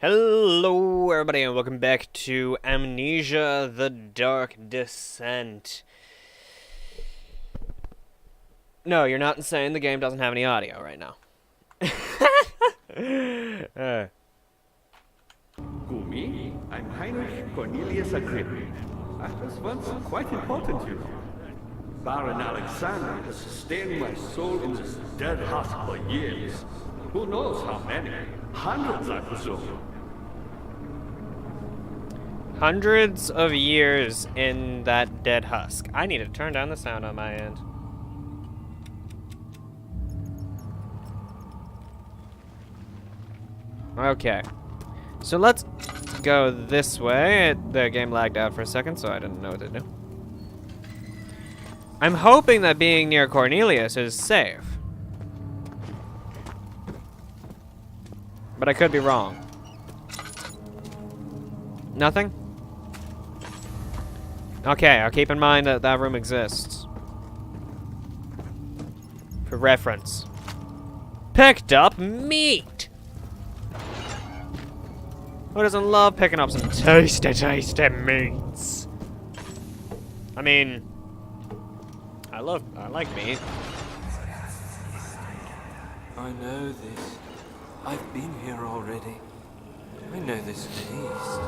Hello, everybody, and welcome back to Amnesia: The Dark Descent. No, you're not insane. The game doesn't have any audio right now. Gumi, I'm Heinrich Cornelius Agrippa. I was once quite important, you know. Baron Alexander has sustained my soul in this dead husk for years. Who knows how many? Hundreds, I presume. Hundreds of years in that dead husk. I need to turn down the sound on my end. Okay. So let's go this way. The game lagged out for a second, so I didn't know what to do. I'm hoping that being near Cornelius is safe. But I could be wrong. Nothing? Okay, I'll keep in mind that that room exists. For reference. Picked up meat! Who doesn't love picking up some tasty meats? I mean, I like meat. I know this. I've been here already. I know this taste.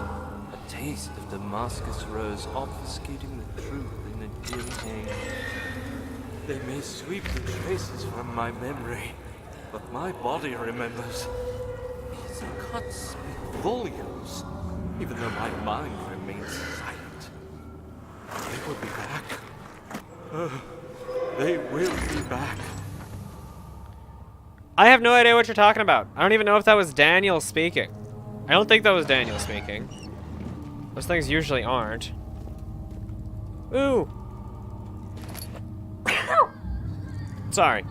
A taste of Damascus rose obfuscating the truth in a dim haze. They may sweep the traces from my memory, but my body remembers. These cuts speak volumes, even though my mind remains silent. They will be back. They will be back. I have no idea what you're talking about. I don't even know if that was Daniel speaking. I don't think that was Daniel speaking. Those things usually aren't. Ooh. Sorry.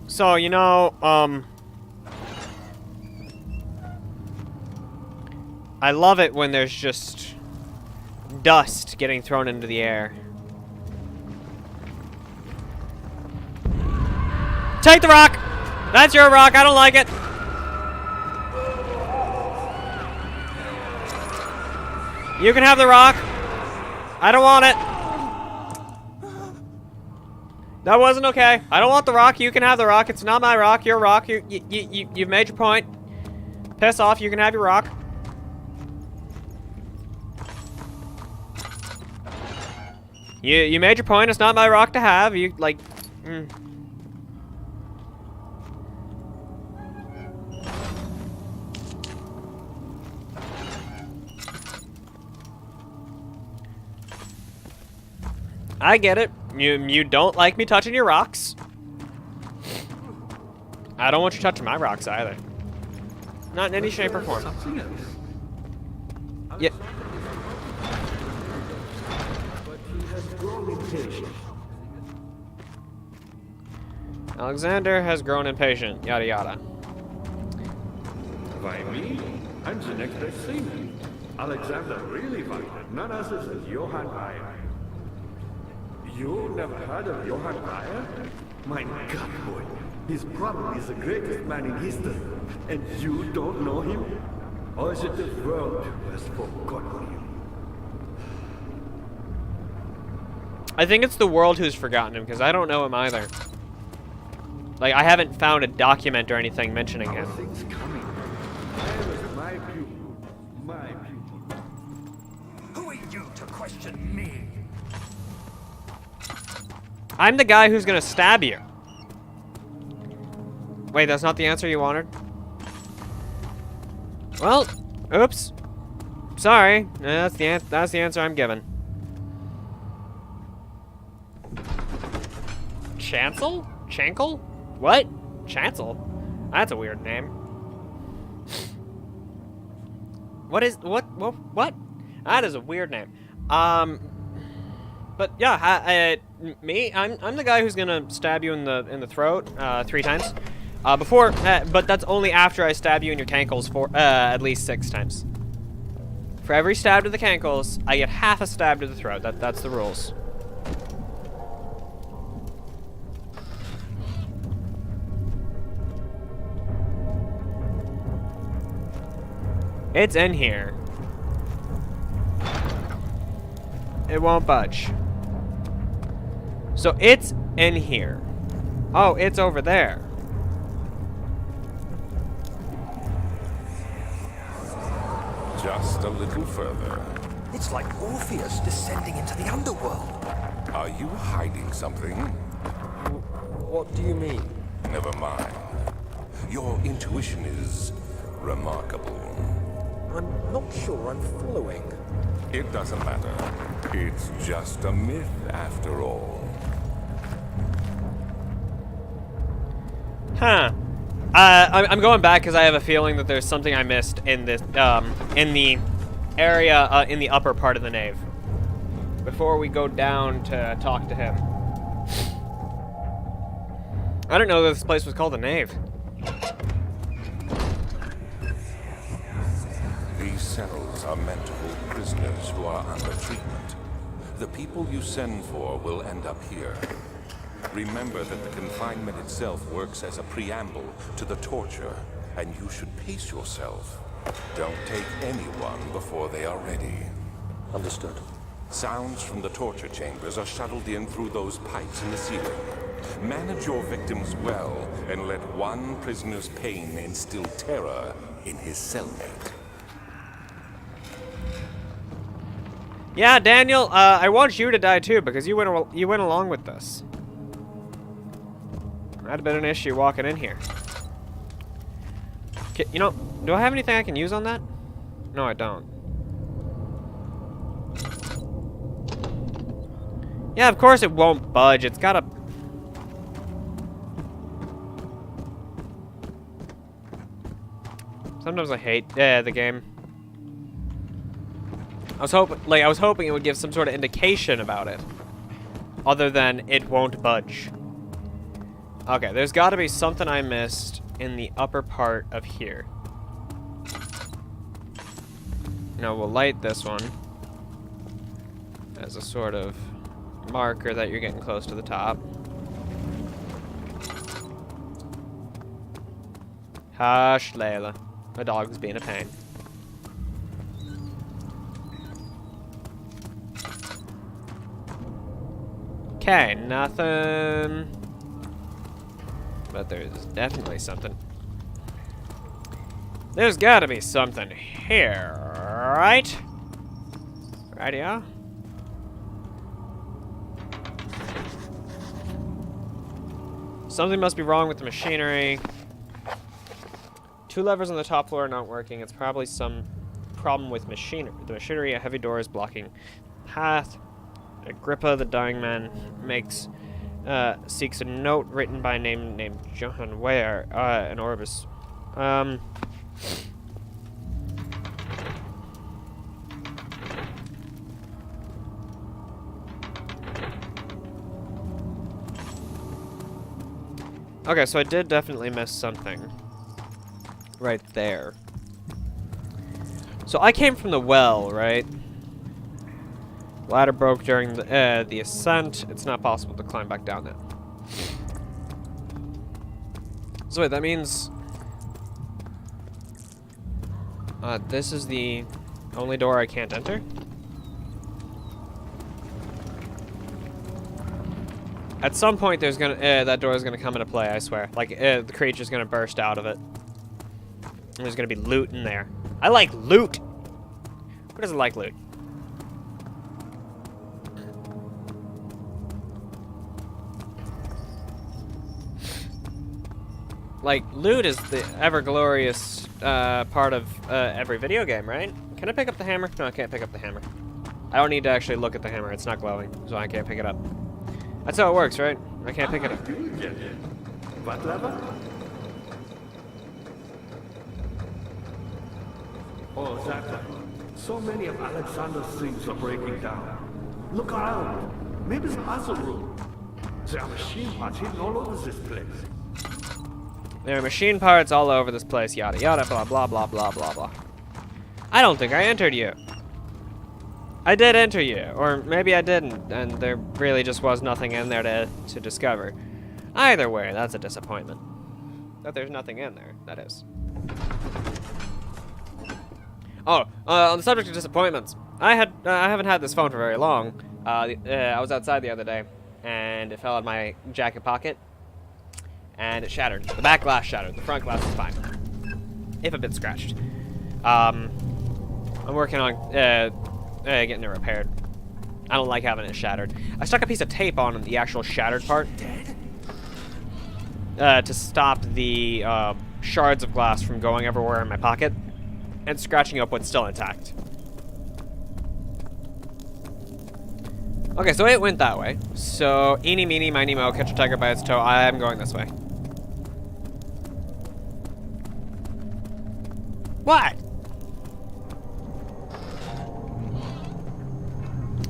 So, you know, I love it when there's just dust getting thrown into the air. Take the rock! That's your rock, I don't like it! You can have the rock. I don't want it. That wasn't okay. I don't want the rock, you can have the rock. It's not my rock, your rock. You've made your point. Piss off, you can have your rock. You made your point, it's not my rock to have. You, like... I get it. You don't like me touching your rocks. I don't want you touching my rocks either. Not in any shape or form. Yeah. Alexander has grown impatient. Yada yada. By me? I'm the next best thing. Alexander really wanted none other than Johann Bayer. You never heard of Johann Bayer? My God, boy. He's probably the greatest man in history. And you don't know him? Or is it the world who has forgotten him? I think it's the world who's forgotten him, because I don't know him either. Like, I haven't found a document or anything mentioning him. Things coming. Where is my pupil? My pupil. Who are you to question me? I'm the guy who's gonna stab you. Wait, that's not the answer you wanted? Well, oops. Sorry. That's the answer I'm given. Chancel? Chankle? What? Chancel? That's a weird name. What? That is a weird name. But yeah, I'm the guy who's gonna stab you in the throat 3 times. But that's only after I stab you in your cankles at least 6 times. For every stab to the cankles, I get half a stab to the throat. That's the rules. It's in here. It won't budge. So it's in here. Oh, it's over there. Just a little further. It's like Orpheus descending into the underworld. Are you hiding something? What do you mean? Never mind. Your intuition is remarkable. I'm not sure I'm following. It doesn't matter. It's just a myth after all. Huh. I'm going back because I have a feeling that there's something I missed in this, in the area, in the upper part of the nave. Before we go down to talk to him. I didn't know that this place was called the Nave. These cells are meant to hold prisoners who are under treatment. The people you send for will end up here. Remember that the confinement itself works as a preamble to the torture, and you should pace yourself. Don't take anyone before they are ready. Understood. Sounds from the torture chambers are shuttled in through those pipes in the ceiling. Manage your victims well, and let one prisoner's pain instill terror in his cellmate. Yeah, Daniel, I want you to die too because you went along with this. I had a bit of an issue walking in here. Okay, you know, do I have anything I can use on that? No, I don't. Yeah, of course it won't budge. It's gotta... Sometimes I hate the game. I was hoping it would give some sort of indication about it. Other than it won't budge. Okay, there's gotta be something I missed in the upper part of here. Now we'll light this one as a sort of marker that you're getting close to the top. Hush, Layla. My dog's being a pain. Okay, nothing. But there's definitely something. There's gotta be something here, right? Right here. Something must be wrong with the machinery. 2 levers on the top floor are not working. It's probably some problem with machinery. The machinery, a heavy door is blocking path. Agrippa, the dying man, seeks a note written by a name named Johann Ware, an Orbis. Okay, so I did definitely miss something. Right there. So I came from the well, right? Ladder broke during the ascent. It's not possible to climb back down now. So wait, that means... this is the only door I can't enter? At some point, there's gonna that door is gonna come into play. I swear. Like the creature's gonna burst out of it, and there's gonna be loot in there. I like loot. Who doesn't like loot? Like loot is the ever-glorious part of every video game, right? Can I pick up the hammer? No, I can't pick up the hammer. I don't need to actually look at the hammer. It's not glowing, so I can't pick it up. That's how it works, right? I can't pick it up. What lever? Oh, that one. So many of Alexander's things are breaking down. Look around. Maybe it's other room. There are machine parts hidden all over this place. There are machine parts all over this place, yada yada, blah blah blah blah blah blah. I don't think I entered you. I did enter you, or maybe I didn't, and there really just was nothing in there to discover. Either way, that's a disappointment. That there's nothing in there, that is. Oh, on the subject of disappointments, I haven't had this phone for very long. I was outside the other day, and it fell out of my jacket pocket, and it shattered. The back glass shattered. The front glass is fine, if a bit scratched. I'm working on getting it repaired. I don't like having it shattered. I stuck a piece of tape on the actual shattered part to stop the shards of glass from going everywhere in my pocket and scratching up what's still intact. Okay, so it went that way. So, eeny, meeny, miny, mo, catch a tiger by its toe. I am going this way. What?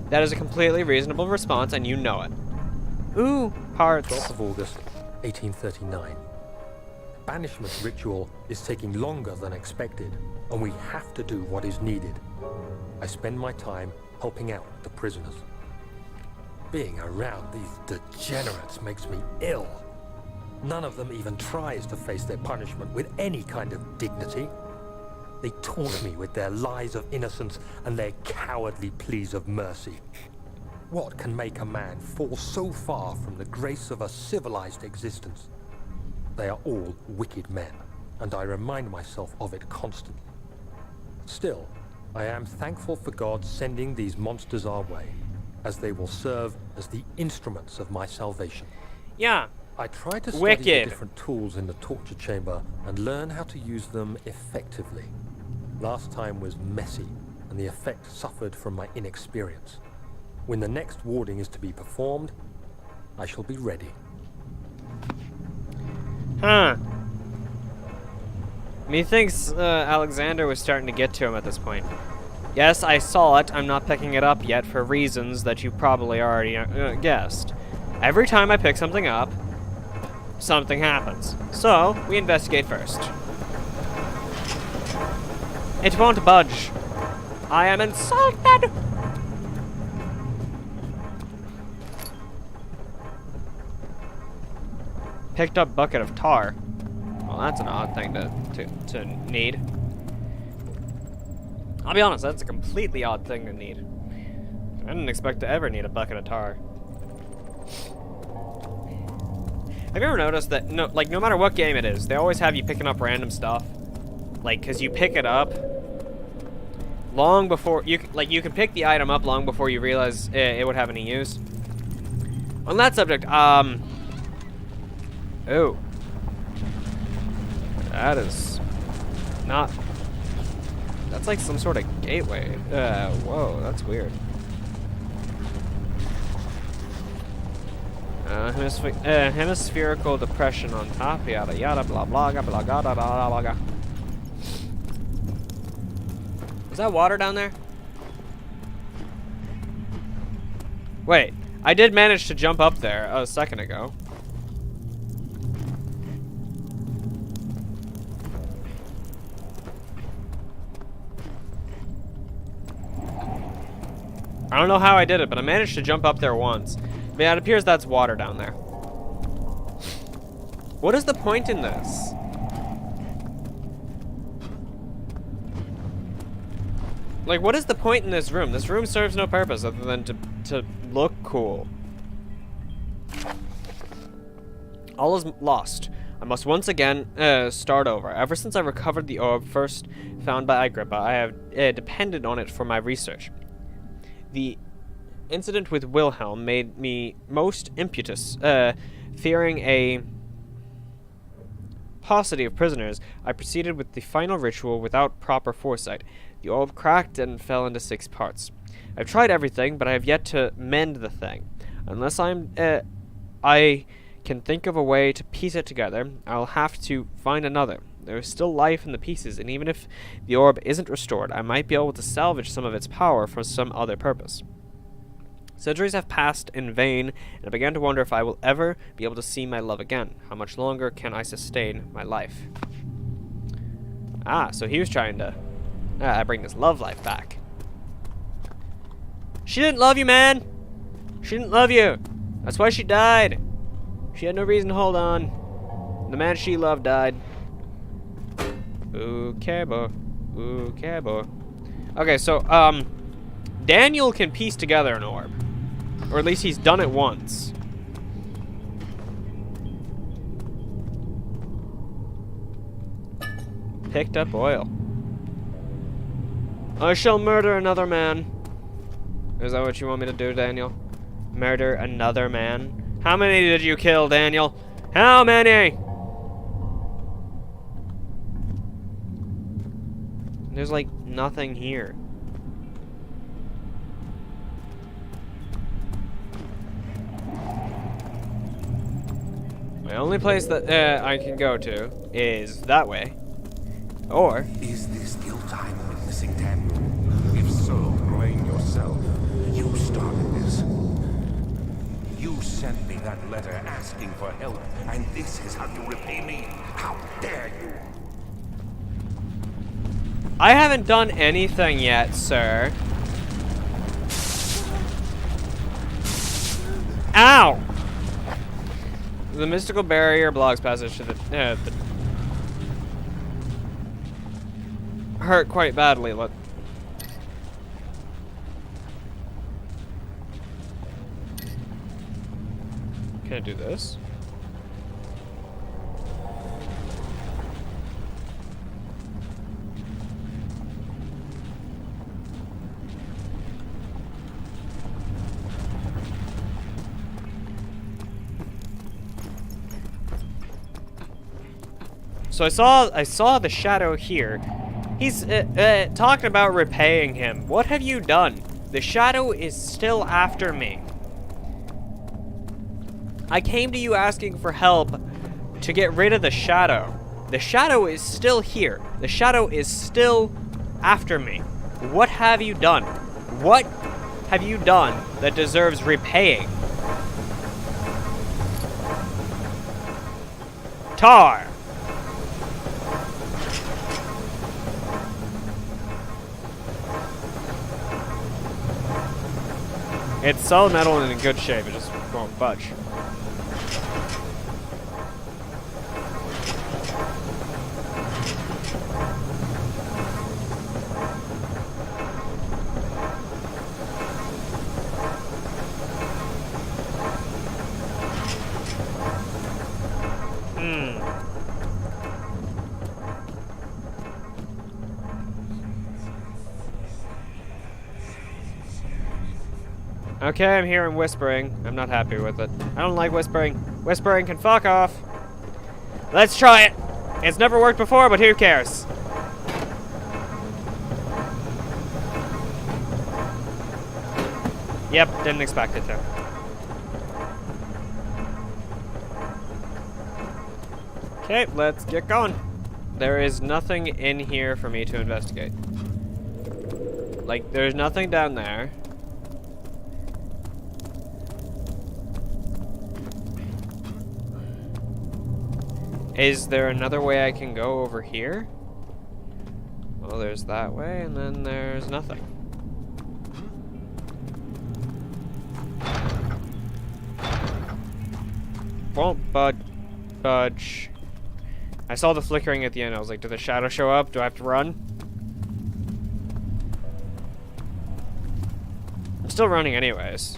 That is a completely reasonable response, and you know it. Ooh, parts. 12th of August, 1839. Banishment ritual is taking longer than expected, and we have to do what is needed. I spend my time helping out the prisoners. Being around these degenerates makes me ill. None of them even tries to face their punishment with any kind of dignity. They taunt me with their lies of innocence and their cowardly pleas of mercy. What can make a man fall so far from the grace of a civilized existence? They are all wicked men, and I remind myself of it constantly. Still, I am thankful for God sending these monsters our way, as they will serve as the instruments of my salvation. Yeah. I try to study Wicked. the different tools in the torture chamber and learn how to use them effectively. Last time was messy, and the effect suffered from my inexperience. When the next warding is to be performed, I shall be ready. Huh. Methinks Alexander was starting to get to him at this point. Yes, I saw it. I'm not picking it up yet for reasons that you probably already guessed. Every time I pick something up, something happens. So, we investigate first. It won't budge. I am insulted! Picked up bucket of tar. Well, that's an odd thing to need. I'll be honest, that's a completely odd thing to need. I didn't expect to ever need a bucket of tar. Have you ever noticed that, no matter what game it is, they always have you picking up random stuff? Like, cause you pick it up long before, you can pick the item up long before you realize it would have any use. On that subject, oh. That is not, that's like some sort of gateway. Whoa, that's weird. Hemispherical depression on top, yada yada, blah blah blah blah blah blah blah blah. Is that water down there? Wait, I did manage to jump up there a second ago. I don't know how I did it, but I managed to jump up there once. But yeah, it appears that's water down there. What is the point in this? Like, what is the point in this room? This room serves no purpose other than to look cool. All is lost. I must once again start over. Ever since I recovered the orb first found by Agrippa, I have depended on it for my research. The incident with Wilhelm made me most impetuous. Fearing a paucity of prisoners, I proceeded with the final ritual without proper foresight. The orb cracked and fell into 6 parts. I've tried everything, but I have yet to mend the thing. Unless I can think of a way to piece it together, I'll have to find another. There is still life in the pieces, and even if the orb isn't restored, I might be able to salvage some of its power for some other purpose. Centuries have passed in vain, and I began to wonder if I will ever be able to see my love again. How much longer can I sustain my life? Ah, so he was trying to bring his love life back. She didn't love you, man! She didn't love you! That's why she died! She had no reason to hold on. The man she loved died. Okay, boy. Okay, boy. Okay, so, Daniel can piece together an orb. Or at least he's done it once. Picked up oil. I shall murder another man. Is that what you want me to do, Daniel? Murder another man? How many did you kill, Daniel? How many? There's like nothing here. The only place that I can go to is that way. Or... Is this guilt I'm witnessing, Daniel? If so, blame yourself. You started this. You sent me that letter asking for help, and this is how you repay me? How dare you? I haven't done anything yet, sir. Ow! The mystical barrier blocks passage to the hurt quite badly. Look. Can I do this? So I saw the shadow here. He's talking about repaying him. What have you done? The shadow is still after me. I came to you asking for help to get rid of the shadow. The shadow is still here. The shadow is still after me. What have you done? What have you done that deserves repaying? Tar! It's solid metal and in good shape, it just won't budge. Okay, I'm hearing whispering. I'm not happy with it. I don't like whispering. Whispering can fuck off. Let's try it. It's never worked before, but who cares? Yep, didn't expect it to. Okay, let's get going. There is nothing in here for me to investigate. Like, there's nothing down there. Is there another way I can go over here? Well, there's that way, and then there's nothing. Won't budge. I saw the flickering at the end. I was like, did the shadow show up? Do I have to run? I'm still running anyways.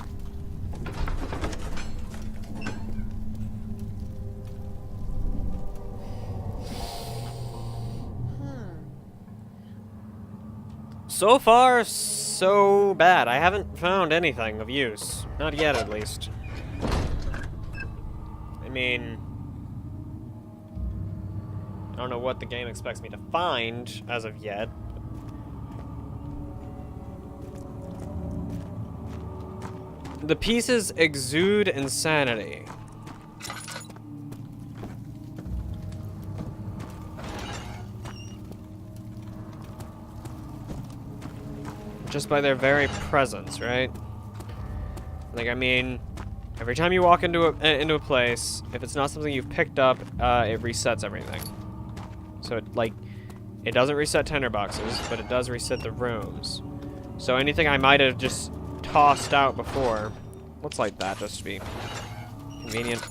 So far, so bad. I haven't found anything of use. Not yet, at least. I mean... I don't know what the game expects me to find, as of yet. The pieces exude insanity. Just by their very presence, right? Like, I mean, every time you walk into a place, if it's not something you've picked up, it resets everything. So, it doesn't reset tinderboxes, but it does reset the rooms. So anything I might have just tossed out before, looks like that, just to be convenient.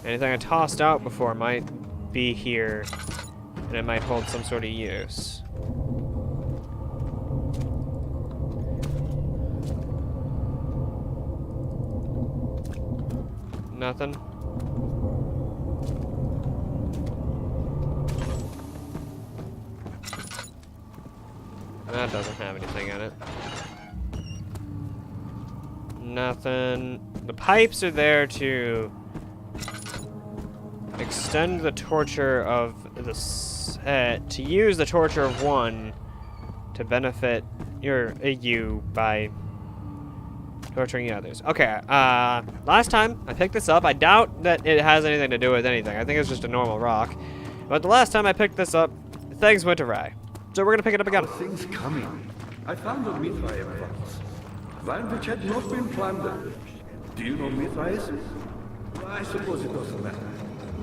Anything I tossed out before might be here, and it might hold some sort of use. Nothing. That doesn't have anything in it. Nothing. The pipes are there to extend the torture of the set, to use the torture of one to benefit you by torturing the others. Okay, last time I picked this up, I doubt that it has anything to do with anything. I think it's just a normal rock. But the last time I picked this up, things went awry. So we're gonna pick it up again. Things coming. I found a Mithraeum box. One which had not been plundered. Do you know Mithraeus? I suppose it doesn't matter.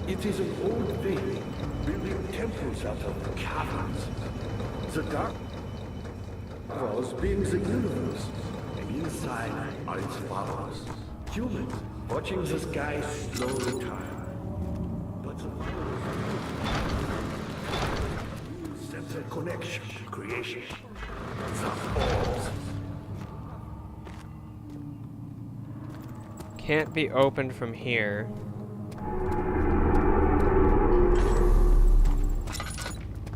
It is an old thing, building temples out of caverns. The dark walls being the universe, and inside are its followers. Humans watching the sky slowly turn. But the sense of connection, creation, the orbs. Can't be opened from here.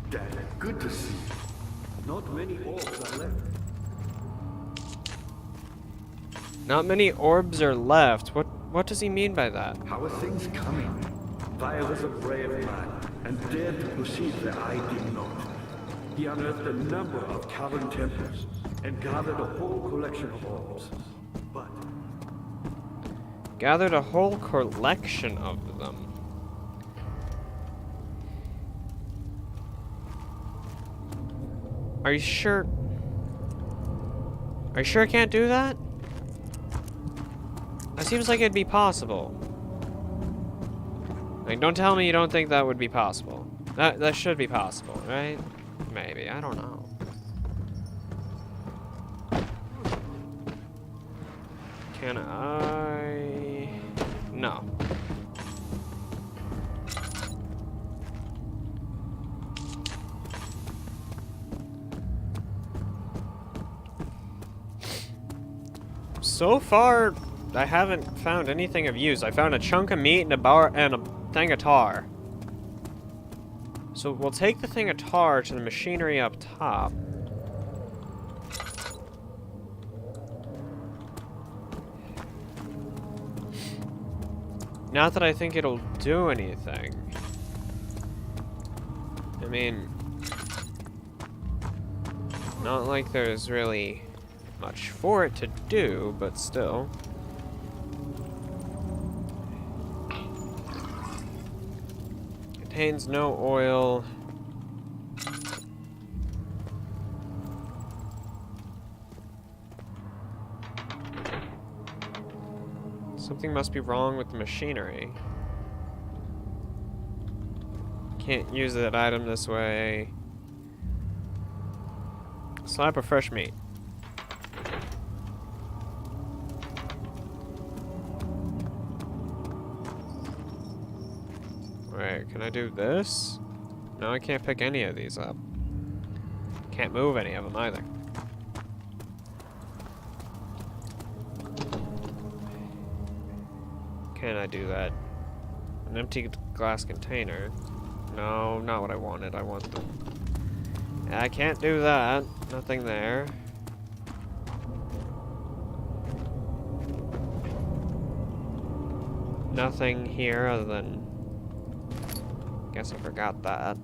Dad, good to see you. Not many orbs are left. Not many orbs are left. What does he mean by that? How are things coming? Vaya was a brave man and dared to proceed where I did not. He unearthed a number of cavern temples and gathered a whole collection of orbs. But Gathered a whole collection of them. Are you sure? Are you sure I can't do that? That seems like it'd be possible. Like, don't tell me you don't think that would be possible. That should be possible, right? Maybe, I don't know. Can I? No. So far, I haven't found anything of use. I found a chunk of meat and a bar and a thing of tar. So we'll take the thing of tar to the machinery up top. Not that I think it'll do anything. I mean, not like there's really much for it to do, but still. Contains no oil. Something must be wrong with the machinery. Can't use that item this way. Slab of fresh meat. Wait, can I do this? No, I can't pick any of these up. Can't move any of them either. Can I do that? An empty glass container. No, not what I wanted. I want the... I can't do that. Nothing there. Nothing here other than... Guess I forgot that.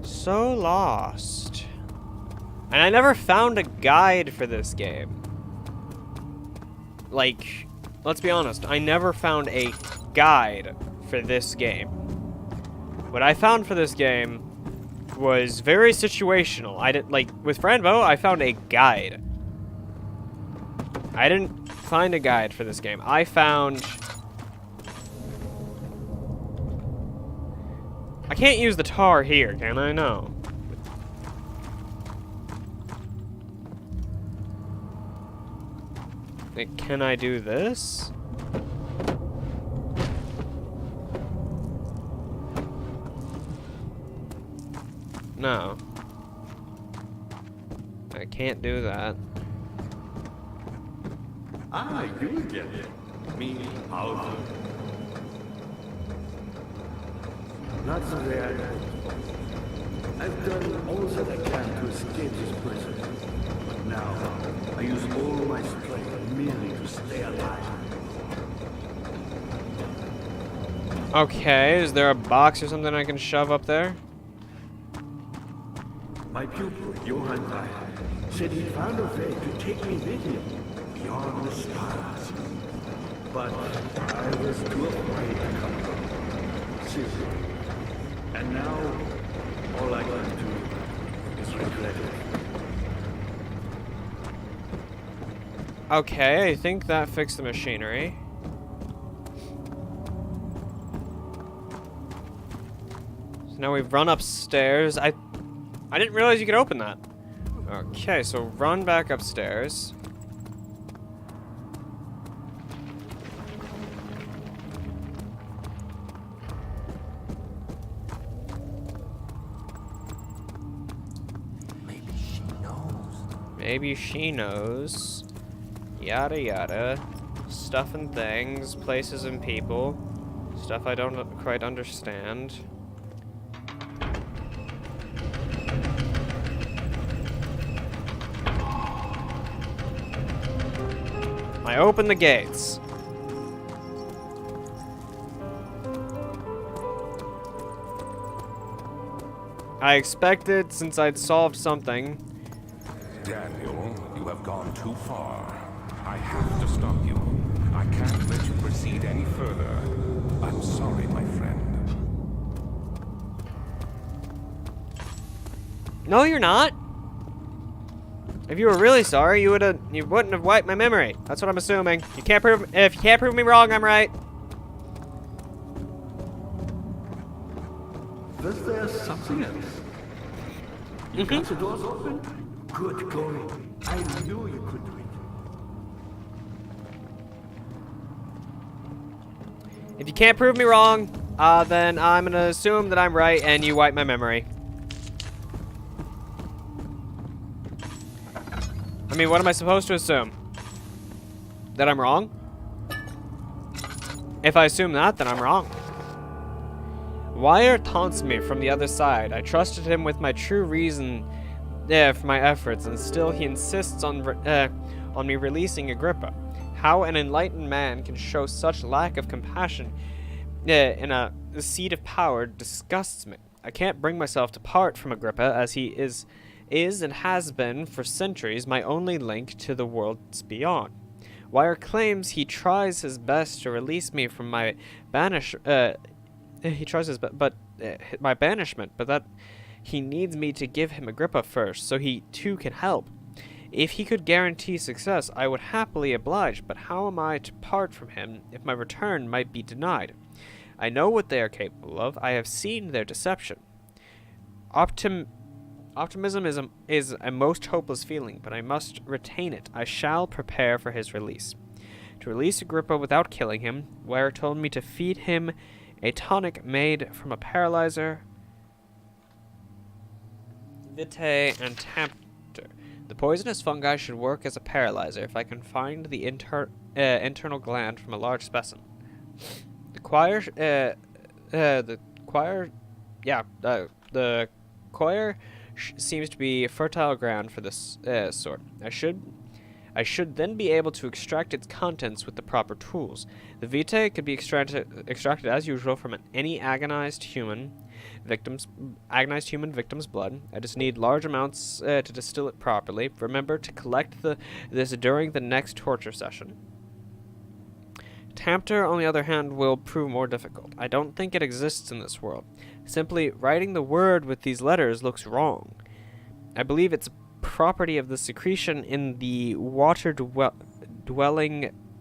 So lost. And I never found a guide for this game. Like, let's be honest, I never found a guide for this game. What I found for this game was very situational. I didn't, like, with Franbo, I found a guide. I didn't find a guide for this game. I found... I can't use the tar here, can I? No. Can I do this? No. I can't do that. Ah, you get it. Me, powerful. Not so bad. I've done all that I can to escape this prison. But now, I use all my strength merely to stay alive. Okay, is there a box or something I can shove up there? My pupil, Johann Weyer, said he found a way to take me with him beyond the stars. But I was too afraid to come along. Seriously. And now, all I can do is regret it. Okay, I think that fixed the machinery. So now we've run upstairs. I didn't realize you could open that. Okay, so run back upstairs. Maybe she knows. Maybe she knows. Yada yada. Stuff and things, places and people. Stuff I don't quite understand. I open the gates. I expected, since I'd solved something. Daniel, you have gone too far. I have to stop you. I can't let you proceed any further. I'm sorry, my friend. No, you're not. If you were really sorry, you wouldn't have wiped my memory. That's what I'm assuming. If you can't prove me wrong, I'm right. Was there something else? You got the doors open? Good going. I knew you could do it. If you can't prove me wrong, then I'm gonna assume that I'm right and you wipe my memory. I mean, what am I supposed to assume? That I'm wrong? If I assume that, then I'm wrong. Wire taunts me from the other side. I trusted him with my true reason for my efforts, and still he insists on me releasing Agrippa. How an enlightened man can show such lack of compassion in a seat of power disgusts me. I can't bring myself to part from Agrippa, as he is and has been for centuries my only link to the worlds beyond. Wire claims he tries his best to release me from my banishment, but that he needs me to give him Agrippa first, so he too can help. If he could guarantee success, I would happily oblige, but how am I to part from him if my return might be denied? I know what they are capable of. I have seen their deception. Optimism is a most hopeless feeling, but I must retain it. I shall prepare for his release. To release Agrippa without killing him, Wire told me to feed him a tonic made from a paralyzer, vitae, and Tempter. The poisonous fungi should work as a paralyzer if I can find the internal gland from a large specimen. The choir seems to be a fertile ground for this sort. I should then be able to extract its contents with the proper tools. The vitae could be extracted as usual from any agonized human victim's blood. I just need large amounts to distill it properly. Remember to collect this during the next torture session. Tempter, on the other hand, will prove more difficult. I don't think it exists in this world. Simply writing the word with these letters looks wrong. I believe it's a property of the secretion in the water-dwelling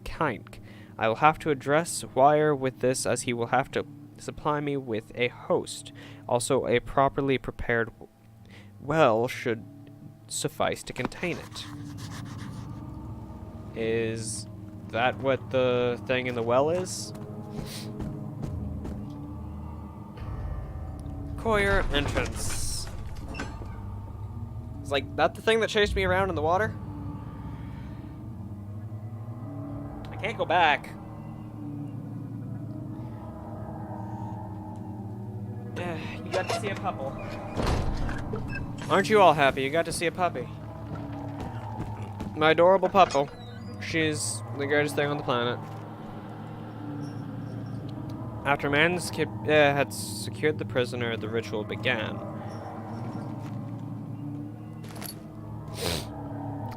kink. I will have to address Wire with this, as he will have to supply me with a host. Also, a properly prepared well should suffice to contain it. Is that what the thing in the well is? Courier entrance. Is like that the thing that chased me around in the water? I can't go back. You got to see a couple. Aren't you all happy? You got to see a puppy. My adorable puppo. She's the greatest thing on the planet. After man had secured the prisoner, the ritual began.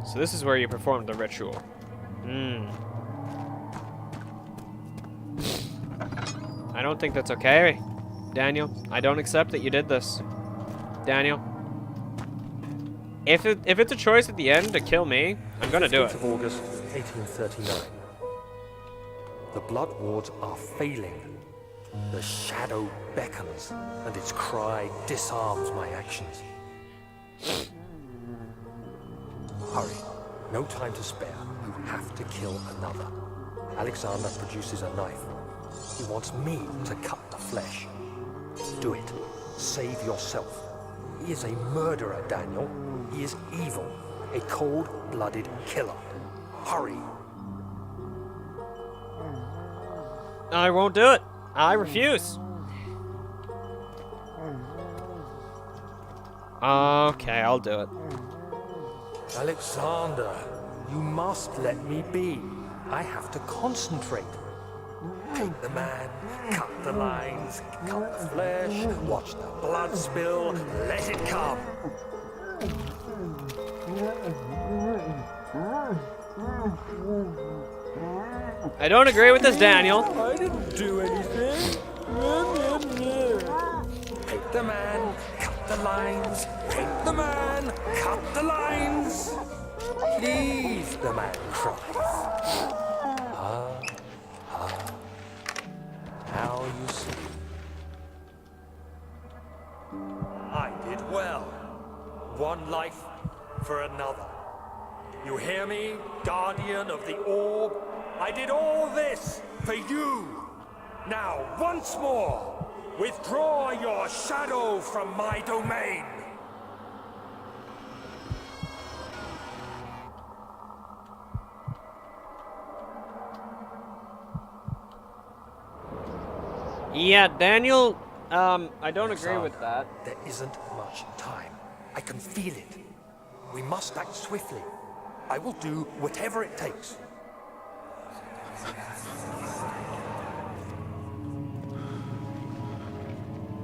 So this is where you performed the ritual. I don't think that's okay, Daniel. I don't accept that you did this. Daniel. If it's a choice at the end to kill me, I'm gonna do it. 15th of August, 1839. The blood wards are failing. The shadow beckons, and its cry disarms my actions. Hurry. No time to spare. You have to kill another. Alexander produces a knife. He wants me to cut the flesh. Do it. Save yourself. He is a murderer, Daniel. He is evil. A cold-blooded killer. Hurry. I won't do it. I refuse. Okay, I'll do it. Alexander, you must let me be. I have to concentrate. Take the man, cut the lines, cut the flesh, watch the blood spill, let it come. I don't agree with this, Daniel. I didn't do anything. Take the man, cut the lines. Take the man, cut the lines. Please, the man cries. Now you see. I did well. One life for another. You hear me, guardian of the orb? I did all this for you. Now, once more, withdraw your shadow from my domain. Yeah, Daniel, I don't agree with that. There isn't much time. I can feel it. We must act swiftly. I will do whatever it takes.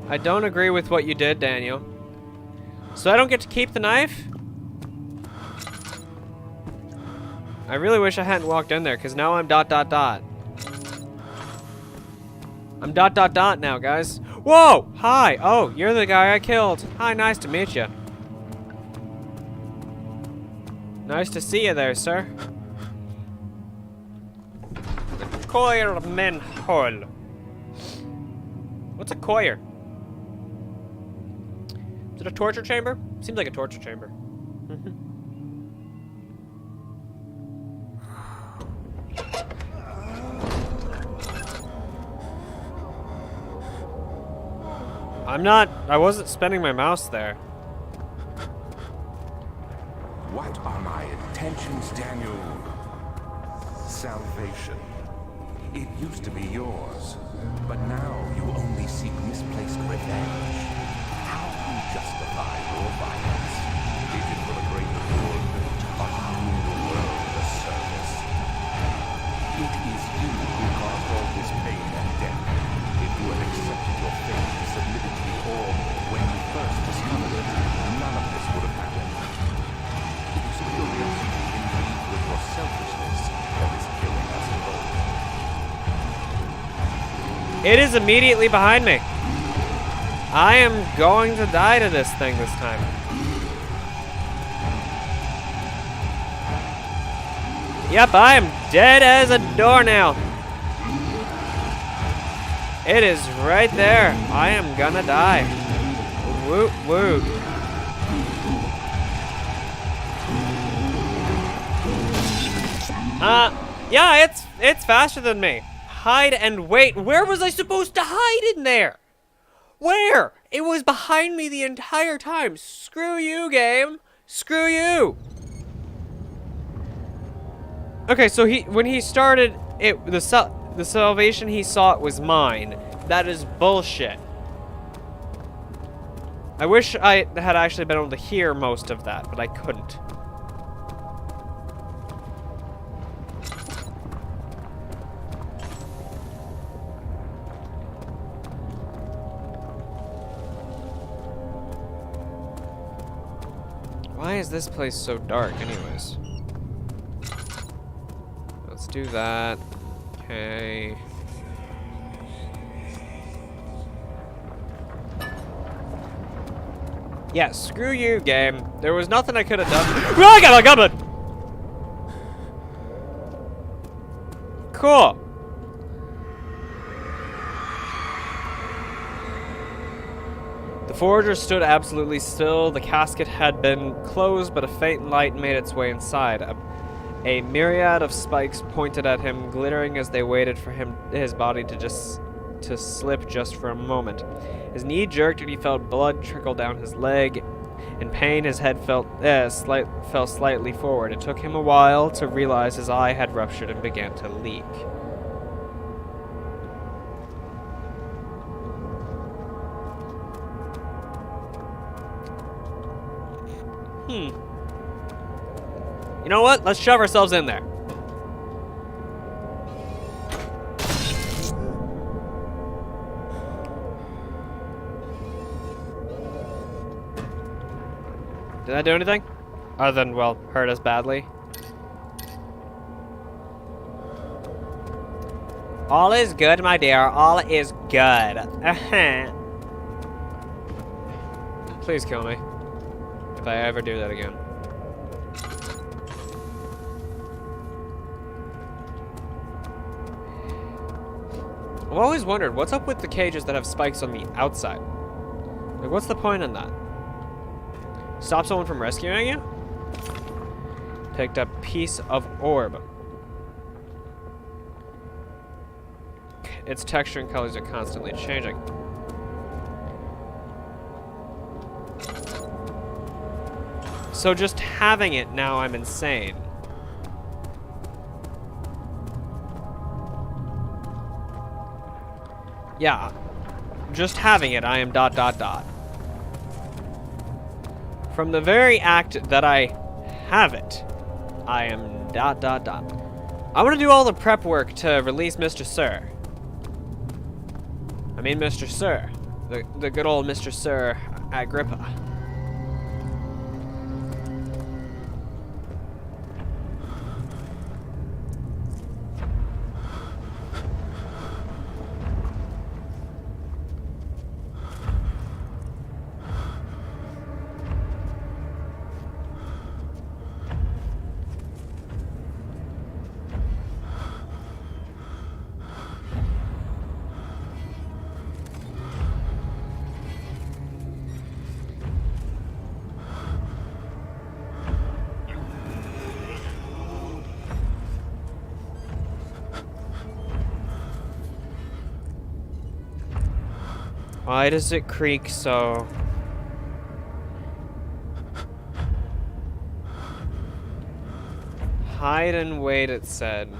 I don't agree with what you did, Daniel. So I don't get to keep the knife? I really wish I hadn't walked in there, because now I'm ... I'm ... now, guys. Whoa! Hi! Oh, you're the guy I killed. Hi, nice to meet you. Nice to see you there, sir. The coir manhole. What's a coir? Is it a torture chamber? Seems like a torture chamber. I wasn't spending my mouse there. What are my intentions, Daniel? Salvation. It used to be yours, but now you only seek misplaced revenge. How do you justify your violence? Is it for the greater good, or to do the world a service? It is you who caused all this pain and death. If you had accepted your fate and submitted to the orb when you first discovered it, none of this would have happened. It is curiosity in league with your selfishness that is killing us both. It is immediately behind me. I am going to die to this thing this time. Yep, I am dead as a doornail. It is right there. I am gonna die. Woot woot. Yeah, it's faster than me. Hide and wait. Where was I supposed to hide in there? Where? It was behind me the entire time. Screw you, game. Screw you. Okay, so when he started it, the salvation he sought was mine. That is bullshit. I wish I had actually been able to hear most of that, but I couldn't. Why is this place so dark anyways? Let's do that. Okay. Yeah, screw you, game. There was nothing I could have done. Oh, I got my gunman! Cool. The forger stood absolutely still. The casket had been closed, but a faint light made its way inside. A myriad of spikes pointed at him, glittering as they waited for his body to slip just for a moment. His knee jerked and he felt blood trickle down his leg. In pain, his head fell slightly forward. It took him a while to realize his eye had ruptured and began to leak. You know what? Let's shove ourselves in there. Did that do anything? Other than, well, hurt us badly? All is good, my dear. All is good. Please kill me. If I ever do that again. I've always wondered, what's up with the cages that have spikes on the outside? Like, what's the point in that? Stop someone from rescuing you? Picked up piece of orb. Its texture and colors are constantly changing. So just having it now, I'm insane. Yeah, just having it, I am ... From the very act that I have it, I am ... I want to do all the prep work to release Mr. Sir. I mean Mr. Sir. The good old Mr. Sir Agrippa. Why does it creak so? Hide and wait, it said.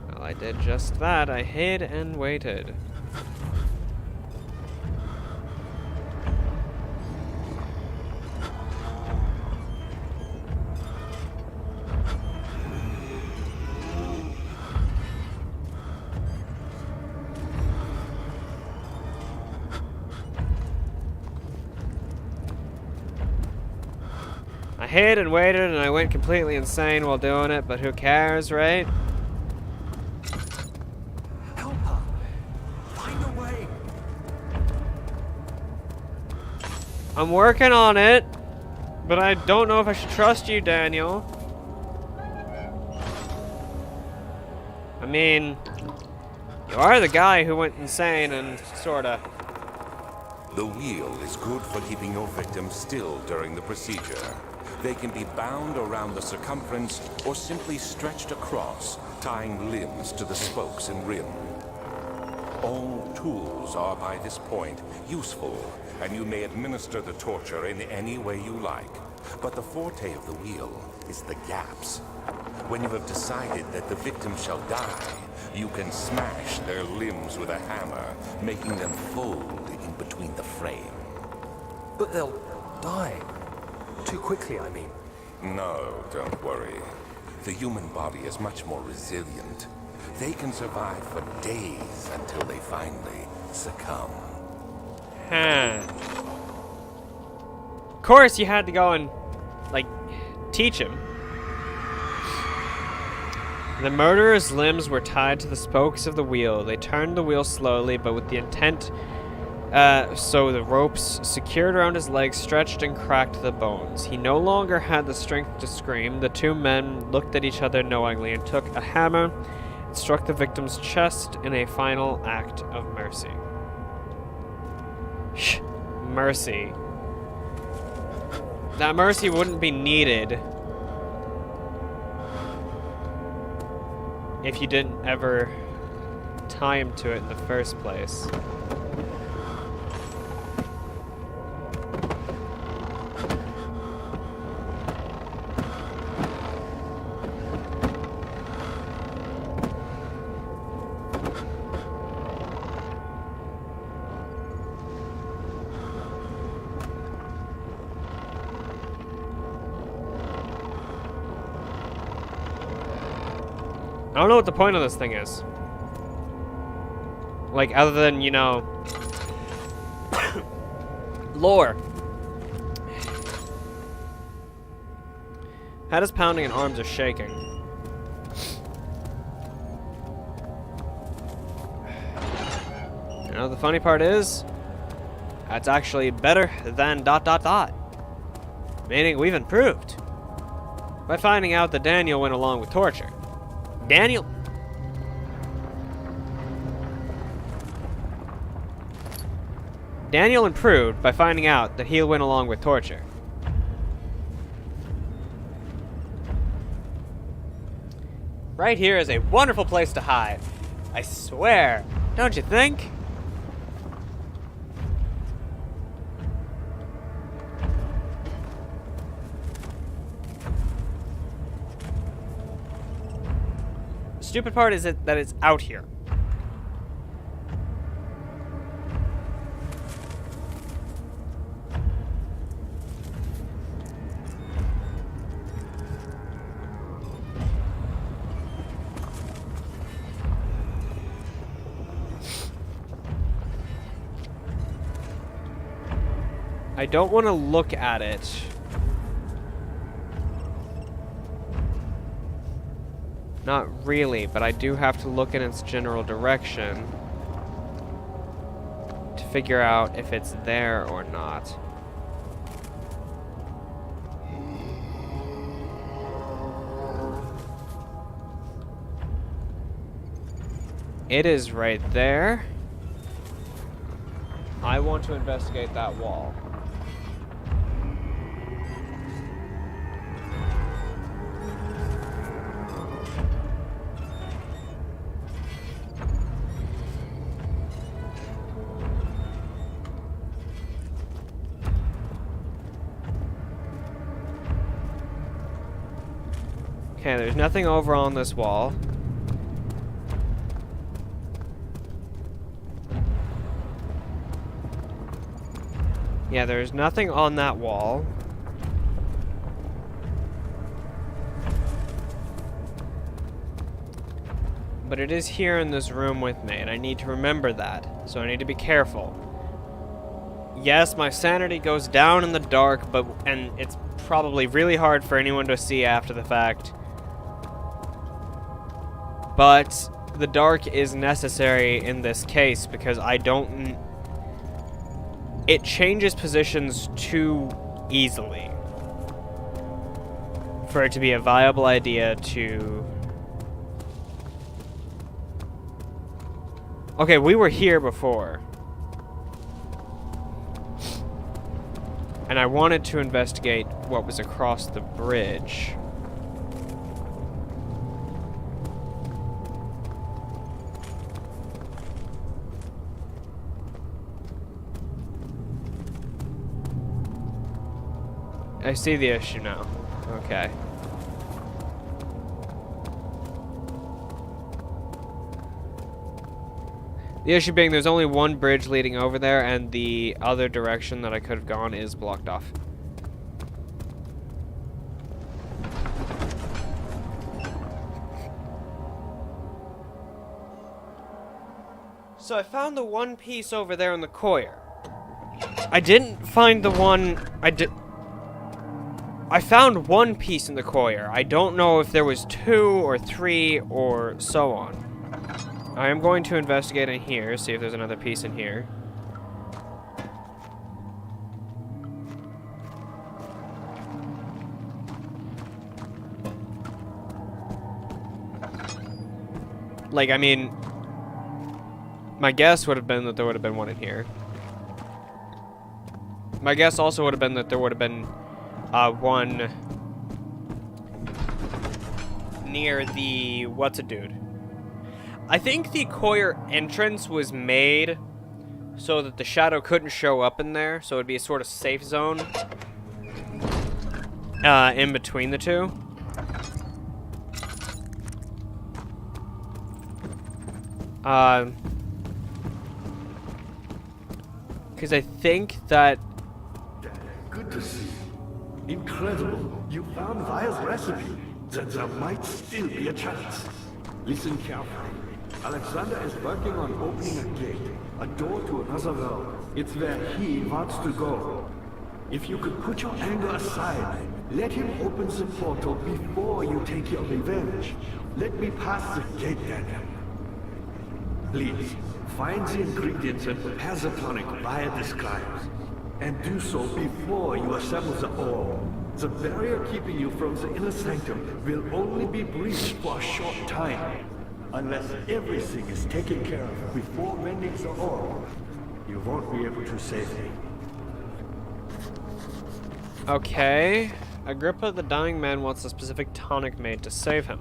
Well, I did just that. I hid and waited. I hid and waited and I went completely insane while doing it, but who cares, right? Help her. Find a way. I'm working on it, but I don't know if I should trust you, Daniel. I mean, you are the guy who went insane and sorta. The wheel is good for keeping your victim still during the procedure. They can be bound around the circumference or simply stretched across, tying limbs to the spokes and rim. All tools are by this point useful, and you may administer the torture in any way you like. But the forte of the wheel is the gaps. When you have decided that the victim shall die, you can smash their limbs with a hammer, making them fold in between the frame. But they'll die. Too quickly, I mean. No, don't worry. The human body is much more resilient. They can survive for days until they finally succumb. Of course you had to go and, like, teach him. The murderer's limbs were tied to the spokes of the wheel. They turned the wheel slowly, but with the intent, so the ropes secured around his legs stretched and cracked the bones. He no longer had the strength to scream. The two men looked at each other knowingly and took a hammer and struck the victim's chest in a final act of mercy. Mercy. That mercy wouldn't be needed if you didn't ever tie him to it in the first place. I don't know what the point of this thing is. Like, other than, you know, lore. Head is pounding and arms are shaking. You know, the funny part is, that's actually better than ... Meaning we've improved. By finding out that Daniel went along with torture. Daniel improved by finding out that he went along with torture. Right here is a wonderful place to hide. I swear, don't you think? The stupid part is that it's out here. I don't want to look at it. Not really, but I do have to look in its general direction to figure out if it's there or not. It is right there. I want to investigate that wall. Okay, there's nothing over on this wall. Yeah, there's nothing on that wall. But it is here in this room with me, and I need to remember that, so I need to be careful. Yes, my sanity goes down in the dark, and it's probably really hard for anyone to see after the fact. But the dark is necessary in this case because it changes positions too easily for it to be a viable idea to... Okay, we were here before. And I wanted to investigate what was across the bridge. I see the issue now. Okay. The issue being there's only one bridge leading over there, and the other direction that I could have gone is blocked off. So I found the one piece over there in the coir. I didn't find the one... I found one piece in the coir. I don't know if there was 2 or 3 or so on. I am going to investigate in here, see if there's another piece in here. Like, I mean, my guess would have been that there would have been one in here. My guess also would have been that there would have been one near the what's-a-dude. I think the coir entrance was made so that the shadow couldn't show up in there, so it'd be a sort of safe zone in between the two. Because I think that... Good to see. Incredible. You found Vire's recipe. Then there might still be a chance. Listen carefully. Alexander is working on opening a gate, a door to another world. It's where he wants to go. If you could put your anger aside, let him open the portal before you take your revenge. Let me pass the gate, Daniel. Please, find the ingredients and prepare the tonic Vire describes. And do so before you assemble the orb. The barrier keeping you from the inner sanctum will only be breached for a short time. Unless everything is taken care of before mending the orb, you won't be able to save me. Okay. Agrippa, the dying man, wants a specific tonic made to save him.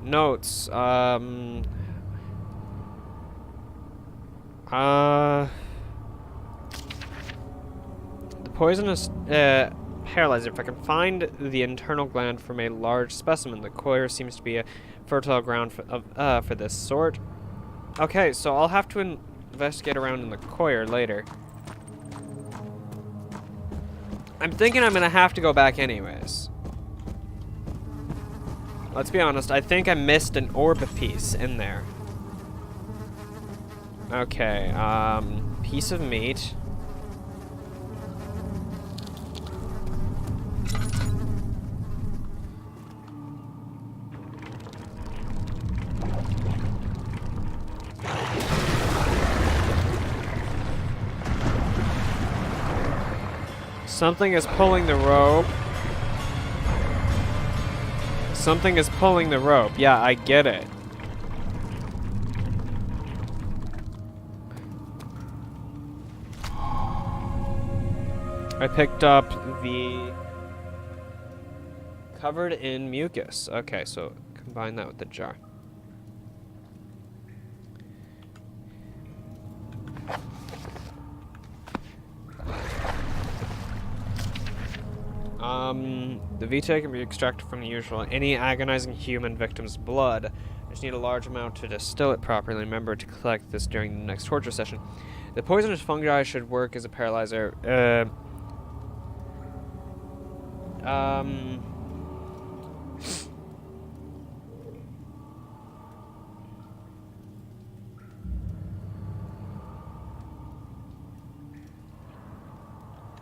Notes. The poisonous paralyzer. If I can find the internal gland from a large specimen, the coir seems to be a fertile ground for this sort. Okay, so I'll have to investigate around in the coir later. I'm thinking I'm gonna have to go back anyways. Let's be honest, I think I missed an orb piece in there. Okay, piece of meat. Something is pulling the rope. Something is pulling the rope. Yeah, I get it. I picked up the covered in mucus. Okay, so combine that with the jar. The Vitae can be extracted from the usual. Any agonizing human victim's blood. I just need a large amount to distill it properly. Remember to collect this during the next torture session. The poisonous fungi should work as a paralyzer.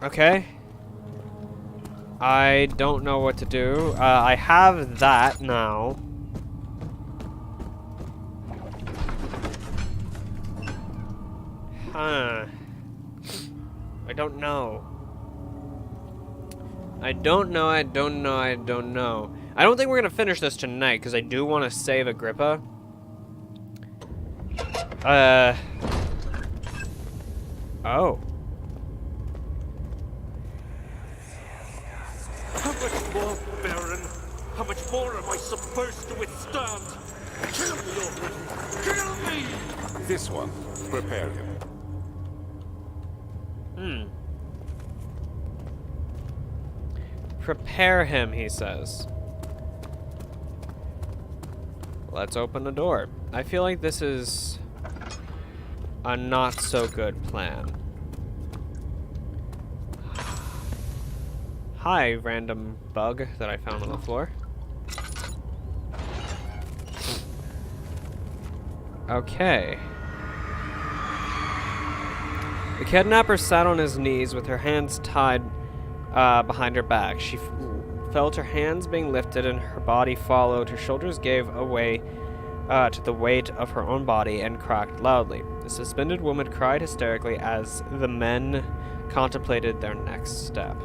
Okay. I don't know what to do. I have that now. Huh. I don't know. I don't know. I don't think we're gonna finish this tonight, because I do want to save Agrippa. Oh. much more, Baron? How much more am I supposed to withstand? Kill me already! Kill me! This one. Prepare him. Prepare him, he says. Let's open the door. I feel like this is a not so good plan. Hi, random bug that I found on the floor. Okay. The kidnapper sat on his knees with her hands tied behind her back. She felt her hands being lifted and her body followed. Her shoulders gave away to the weight of her own body and cracked loudly. The suspended woman cried hysterically as the men contemplated their next step.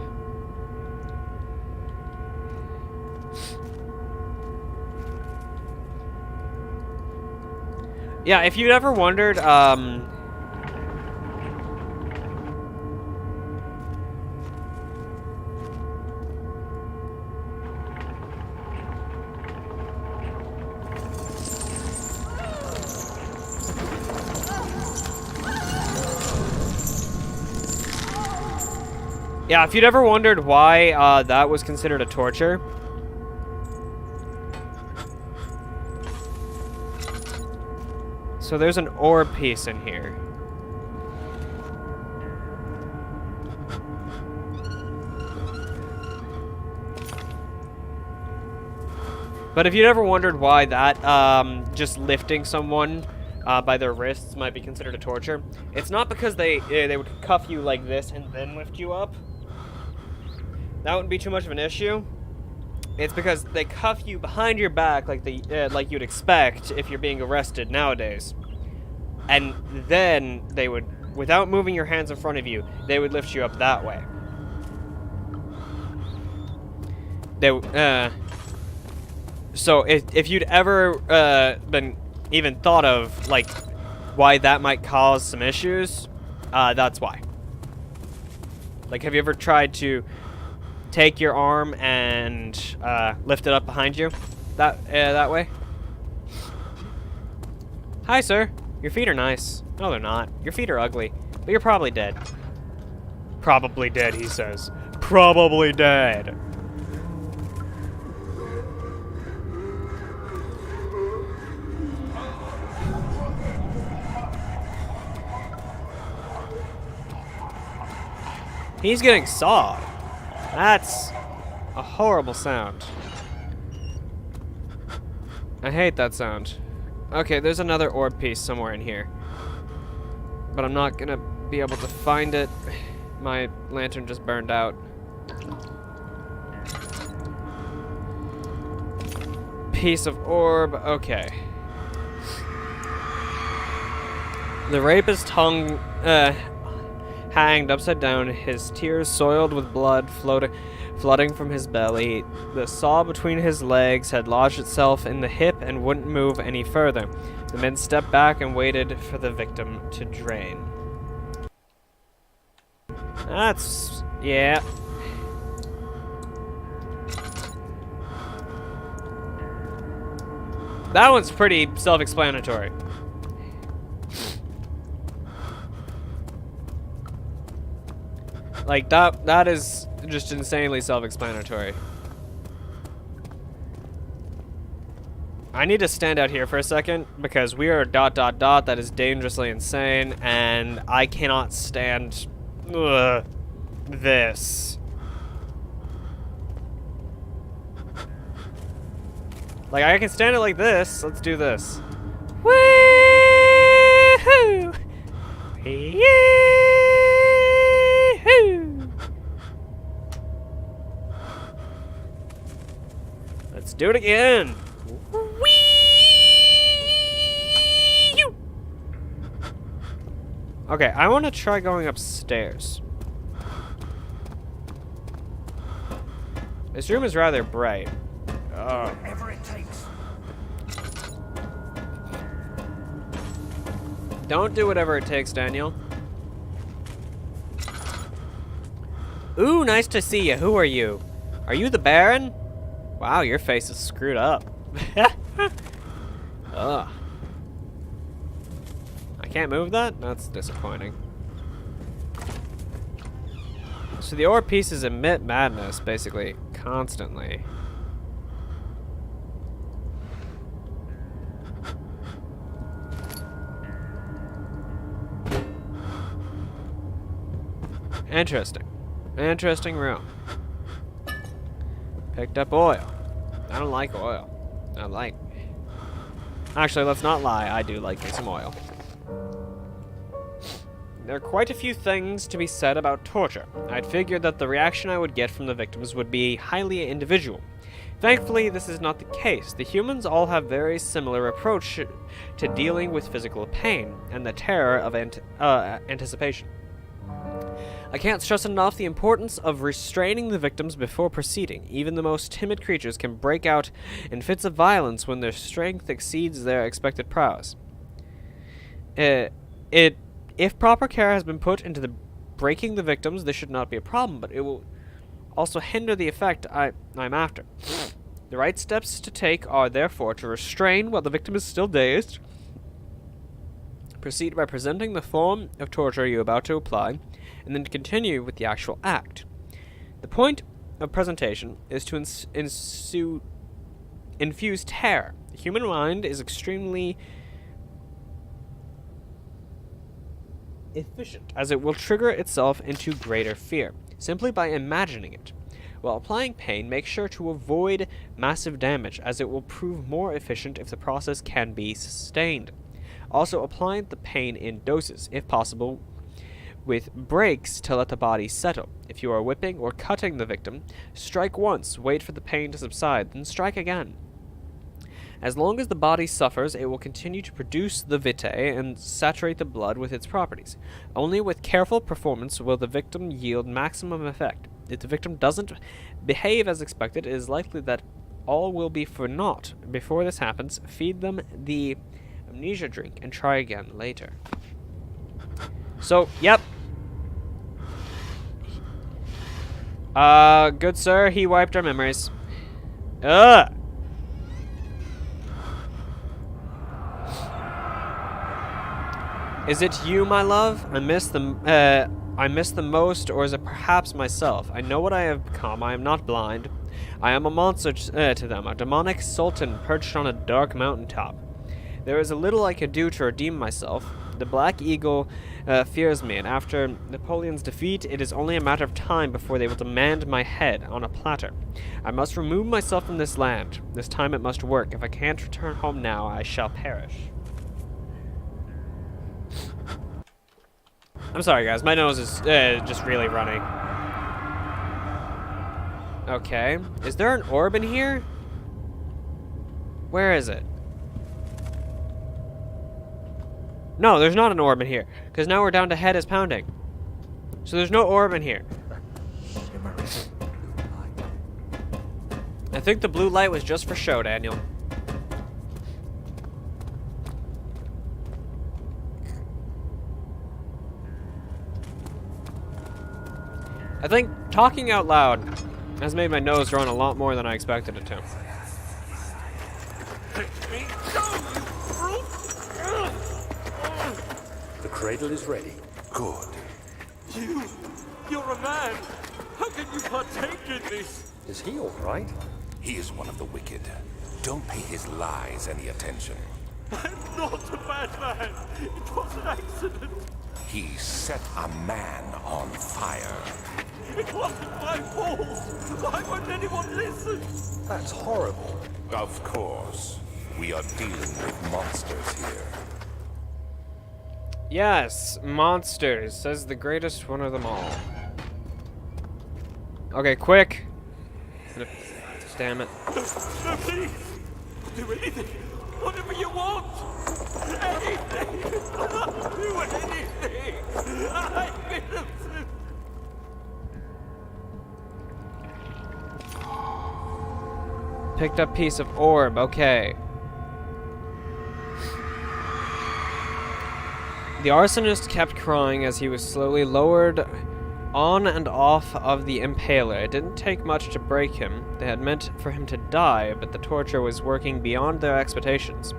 Yeah, if you'd ever wondered, yeah, if you'd ever wondered why that was considered a torture, so there's an orb piece in here. But if you'd ever wondered why that just lifting someone by their wrists might be considered a torture, it's not because they would cuff you like this and then lift you up. That wouldn't be too much of an issue. It's because they cuff you behind your back like like you'd expect if you're being arrested nowadays. And then they would, without moving your hands in front of you, they would lift you up that way. So if you'd ever been even thought of like why that might cause some issues, that's why. Like, have you ever tried to take your arm and lift it up behind you that way? Hi, sir. Your feet are nice. No, they're not. Your feet are ugly, but you're probably dead. Probably dead, he says. Probably dead. He's getting sawed. That's a horrible sound. I hate that sound. Okay, there's another orb piece somewhere in here. But I'm not gonna be able to find it. My lantern just burned out. Piece of orb, okay. The rapist hung, hanged upside down, his tears soiled with blood flooding from his belly. The saw between his legs had lodged itself in the hip and wouldn't move any further. The men stepped back and waited for the victim to drain. That's... yeah. That one's pretty self-explanatory. Like, that is just insanely self-explanatory. I need to stand out here for a second, because we are ... that is dangerously insane, and I cannot stand this. Like, I can stand it like this. Let's do this. Woo-hoo! Yee-hoo! Let's do it again. Wee-yoo! Okay, I want to try going upstairs. This room is rather bright. Whatever it takes. Don't do whatever it takes, Daniel. Ooh, nice to see you. Who are you? Are you the Baron? Wow, your face is screwed up. Ugh. I can't move that? That's disappointing. So the ore pieces emit madness, basically, constantly. Interesting. Interesting room. Picked up oil. I don't like oil. Actually, let's not lie. I do like me some oil. There are quite a few things to be said about torture. I'd figured that the reaction I would get from the victims would be highly individual. Thankfully, this is not the case. The humans all have very similar approach to dealing with physical pain and the terror of anticipation. I can't stress enough the importance of restraining the victims before proceeding. Even the most timid creatures can break out in fits of violence when their strength exceeds their expected prowess. If proper care has been put into the breaking the victims, this should not be a problem, but it will also hinder the effect I'm after. The right steps to take are therefore to restrain while the victim is still dazed. Proceed by presenting the form of torture you're about to apply, and then to continue with the actual act. The point of presentation is to infuse terror. The human mind is extremely efficient, as it will trigger itself into greater fear, simply by imagining it. While applying pain, make sure to avoid massive damage, as it will prove more efficient if the process can be sustained. Also, apply the pain in doses, if possible, with breaks to let the body settle. If you are whipping or cutting the victim, strike once, wait for the pain to subside, then strike again. As long as the body suffers, it will continue to produce the vitae and saturate the blood with its properties. Only with careful performance will the victim yield maximum effect. If the victim doesn't behave as expected, it is likely that all will be for naught. Before this happens, feed them the amnesia drink and try again later. So, yep. Good sir, he wiped our memories. Ugh! Is it you, my love? I miss the most, or is it perhaps myself? I know what I have become. I am not blind. I am a monster to them, a demonic sultan perched on a dark mountaintop. There is a little I could do to redeem myself. The Black Eagle fears me, and after Napoleon's defeat, it is only a matter of time before they will demand my head on a platter. I must remove myself from this land. This time it must work. If I can't return home now, I shall perish. I'm sorry, guys. My nose is just really running. Okay. Is there an orb in here? Where is it? No, there's not an orb in here. Because now we're down to head is pounding. So there's no orb in here. I think the blue light was just for show, Daniel. I think talking out loud has made my nose run a lot more than I expected it to. The cradle is ready. Good. You're a man. How can you partake in this? Is he all right? He is one of the wicked. Don't pay his lies any attention. I'm not a bad man. It was an accident. He set a man on fire. It wasn't my fault. Why won't anyone listen? That's horrible. Of course. We are dealing with monsters here. Yes, monsters, says the greatest one of them all. Okay, quick. Damn it. No, please. Do anything. Whatever you want. Anything. Do anything. I'm innocent. Picked up piece of orb, okay. The arsonist kept crying as he was slowly lowered on and off of the impaler. It didn't take much to break him. They had meant for him to die, but the torture was working beyond their expectations.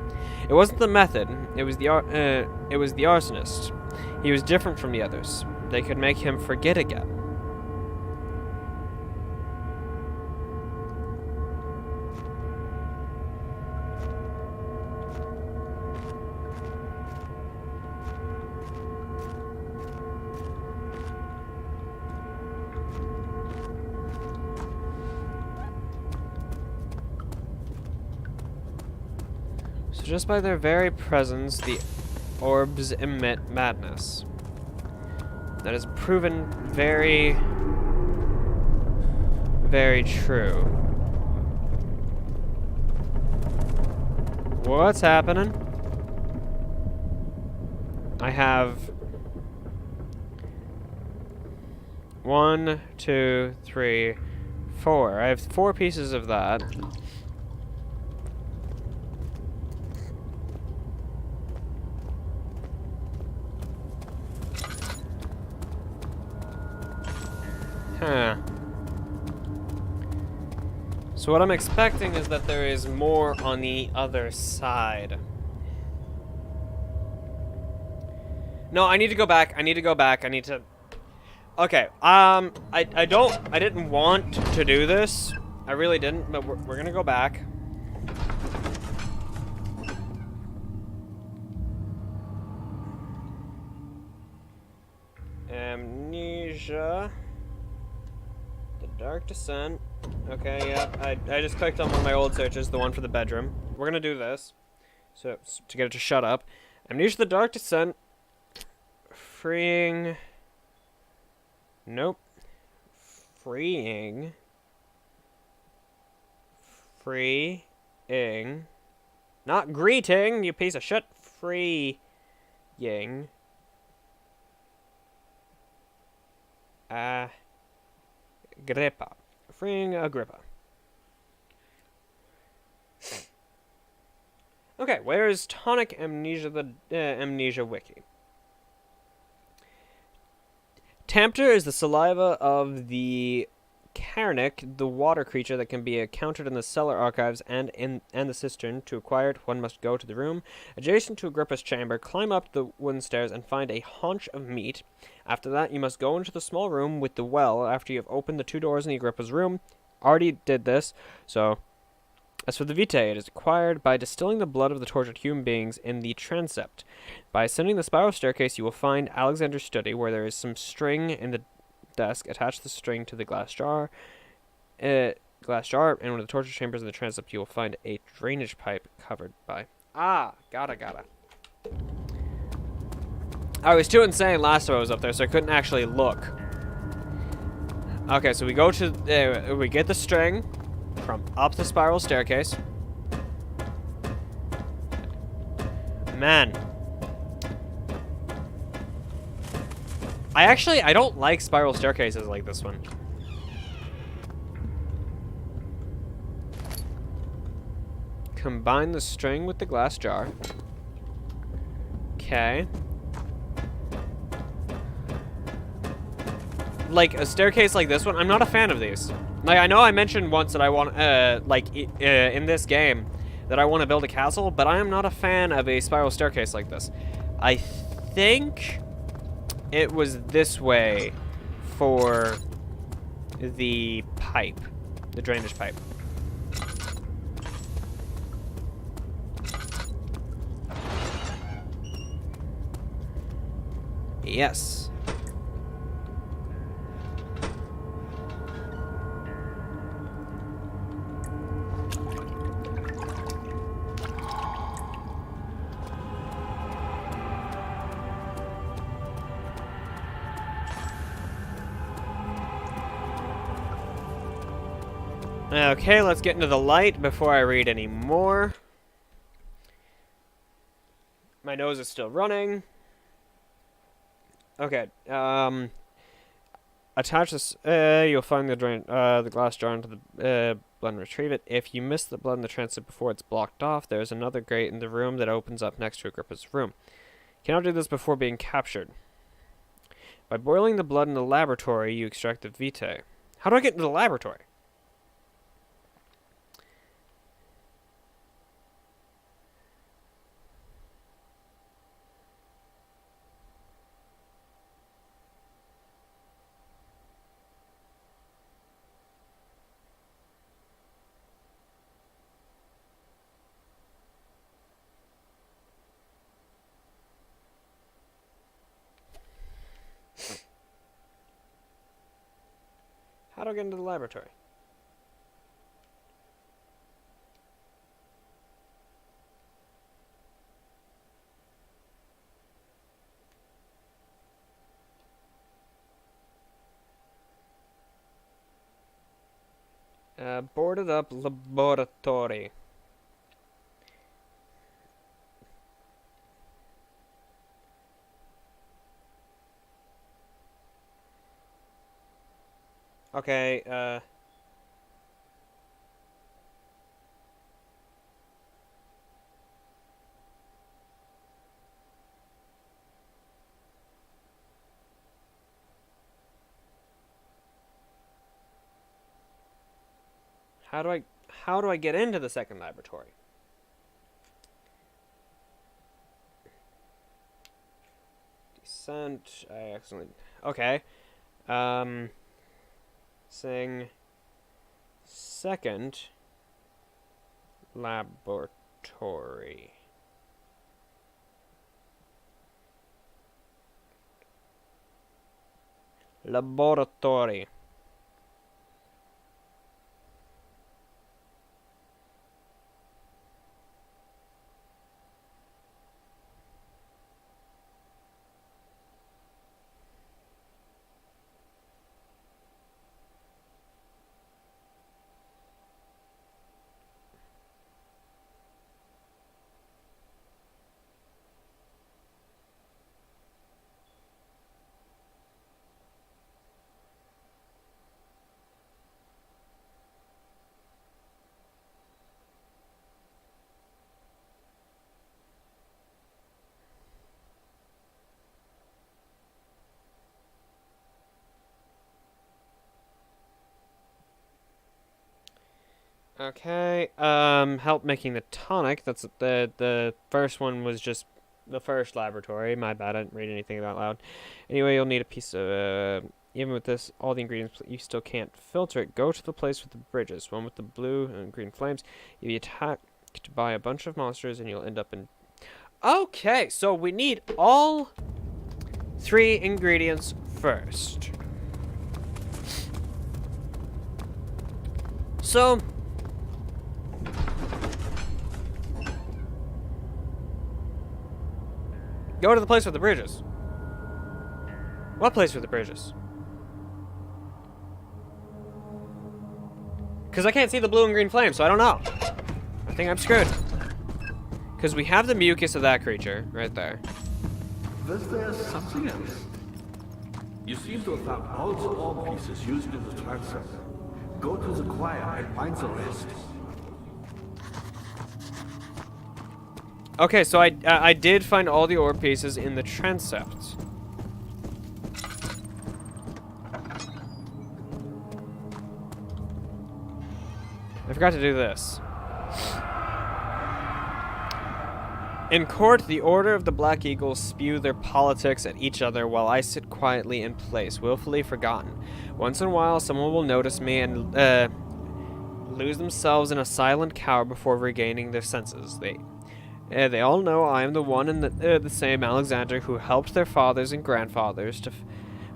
It wasn't the method, it was the arsonist. He was different from the others. They could make him forget again. Just by their very presence, the orbs emit madness. That is proven very, very true. What's happening? I have 1, 2, 3, 4. I have 4 pieces of that. Huh. So what I'm expecting is that there is more on the other side. No, I need to go back. I need to go back. I need to... Okay, I didn't want to do this. I really didn't, but we're gonna go back. Amnesia. Dark Descent. Okay, yeah. I just clicked on one of my old searches, the one for the bedroom. We're gonna do this. So, to get it to shut up. Amnesia the Dark Descent. Freeing. Nope. Freeing. Freeing. Not greeting, you piece of shit. Freeing. Agrippa. Freeing Agrippa. Okay, where is Tonic Amnesia, the Amnesia wiki? Tempter is the saliva of the Karnak, the water creature that can be encountered in the cellar archives and the cistern. To acquire it, one must go to the room adjacent to Agrippa's chamber, climb up the wooden stairs, and find a haunch of meat. After that, you must go into the small room with the well after you have opened the 2 doors in the Agrippa's room. Already did this, so... As for the vitae, it is acquired by distilling the blood of the tortured human beings in the transept. By ascending the spiral staircase, you will find Alexander's study, where there is some string in the desk. Attach the string to the glass jar, and in one of the torture chambers in the transept, you will find a drainage pipe covered by... Ah, gotta. I was too insane last time I was up there, so I couldn't actually look. Okay, so we go to... we get the string from up the spiral staircase. Man. I don't like spiral staircases like this one. Combine the string with the glass jar. Okay. Like, a staircase like this one, I'm not a fan of these. Like, I know I mentioned once that I want, in this game, that I want to build a castle, but I am not a fan of a spiral staircase like this. I think it was this way for the pipe, the drainage pipe. Yes. Okay, let's get into the light before I read any more. My nose is still running. Okay, attach this, you'll find the glass jar into the blood and retrieve it. If you miss the blood in the transit before it's blocked off, there's another grate in the room that opens up next to Agrippa's room. You cannot do this before being captured. By boiling the blood in the laboratory, you extract the vitae. How do I get into the laboratory? How do I get into the laboratory? Boarded up laboratory. Okay, how do I get into the second laboratory? Descent, I accidentally, okay. Saying second laboratory. Laboratory. Okay, help making the tonic. That's the first one was just the first laboratory. My bad, I didn't read anything out loud. Anyway, you'll need a piece of, even with this, all the ingredients, you still can't filter it. Go to the place with the bridges, one with the blue and green flames. You'll be attacked by a bunch of monsters and you'll end up in... Okay, so we need all 3 ingredients first. So... go to the place with the bridges. What place with the bridges? Because I can't see the blue and green flame, so I don't know. I think I'm screwed. Because we have the mucus of that creature right there. Was there something else? You seem to have found all the orb pieces used in the transept. Go to the choir and find the rest. Okay, so I did find all the orb pieces in the transept. I forgot to do this. In court, the Order of the Black Eagles spew their politics at each other while I sit quietly in place, willfully forgotten. Once in a while, someone will notice me and lose themselves in a silent cower before regaining their senses. They all know I am the one and the same Alexander who helped their fathers and grandfathers to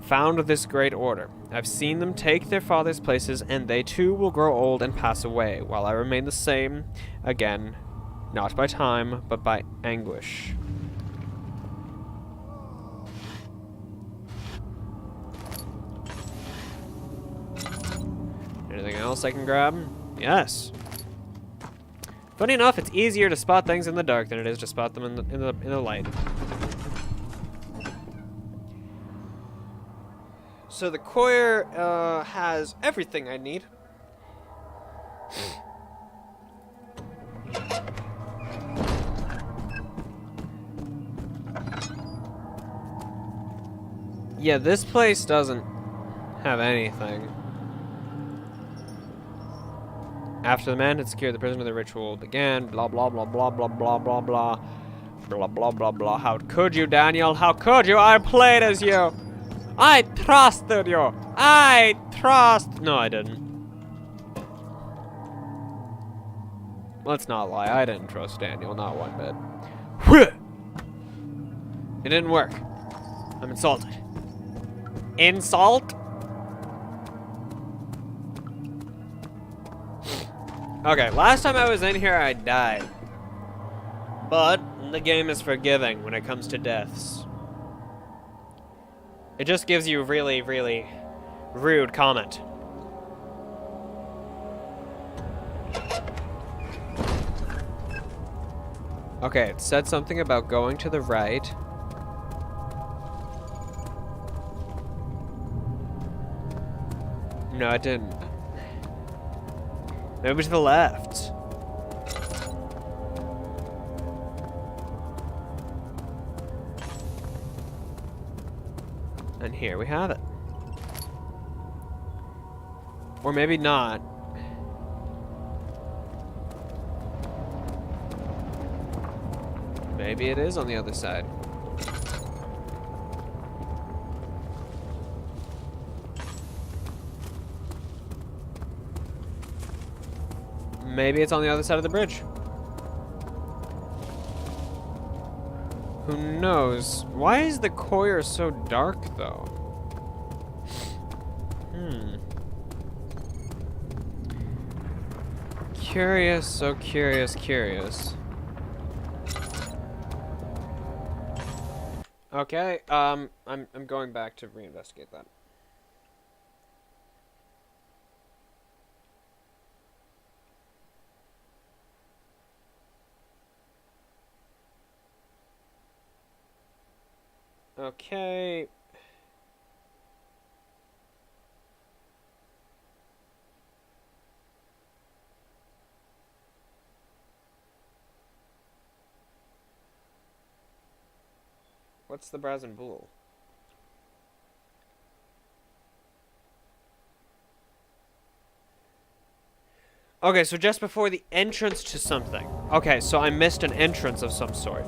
found this great order. I've seen them take their fathers' places, and they too will grow old and pass away, while I remain the same again, not by time, but by anguish. Anything else I can grab? Yes. Funny enough, it's easier to spot things in the dark than it is to spot them in the light. So the choir has everything I need. Yeah, this place doesn't have anything. After the man had secured the prisoner, the ritual began. Blah, blah, blah, blah, blah, blah, blah, blah. Blah, blah, blah, blah. How could you, Daniel? How could you? I played as you. I trusted you. I trust. No, I didn't. Let's not lie. I didn't trust Daniel, not one bit. It didn't work. I'm insulted. Insult? Okay, last time I was in here, I died. But the game is forgiving when it comes to deaths. It just gives you really, really rude comment. Okay, it said something about going to the right. No, it didn't. Maybe to the left. And here we have it. Or maybe not. Maybe it is on the other side. Maybe it's on the other side of the bridge. Who knows? Why is the courier so dark, though? Curious, so curious, curious. Okay, I'm going back to reinvestigate that. Okay. What's the brazen bull? Okay, so just before the entrance to something. Okay, so I missed an entrance of some sort.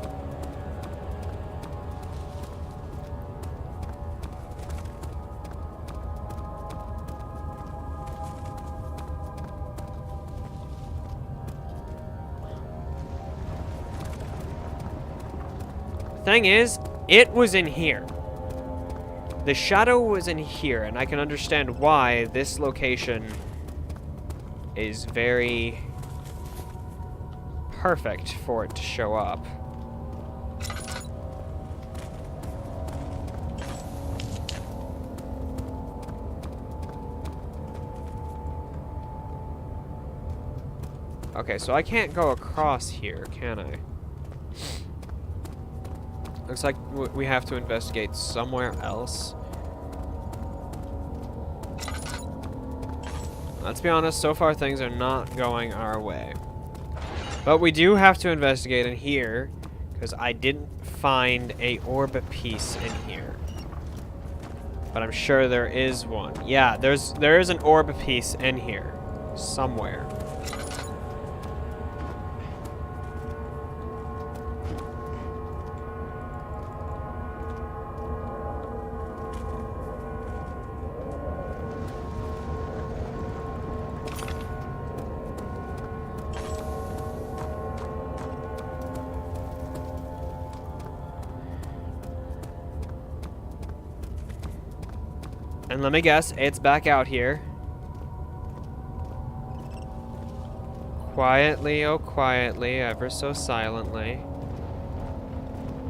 Thing is, it was in here. The shadow was in here, and I can understand why this location is very perfect for it to show up. Okay, so I can't go across here, can I? Looks like we have to investigate somewhere else. Let's be honest, so far things are not going our way. But we do have to investigate in here, because I didn't find a orb piece in here. But I'm sure there is one. Yeah, there is an orb piece in here. Somewhere. And let me guess, it's back out here. Quietly, oh quietly, ever so silently.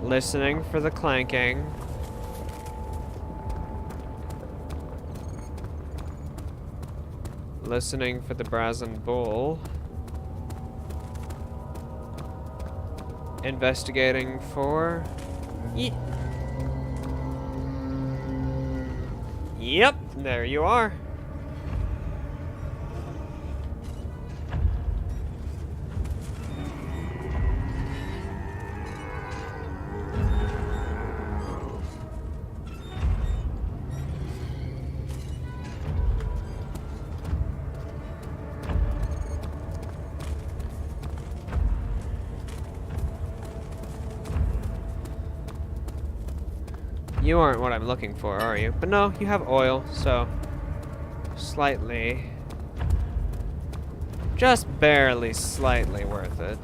Listening for the clanking. Listening for the brazen bull. Investigating for... Yep, there you are. You aren't what I'm looking for, are you? But no, you have oil, so slightly, just barely slightly worth it.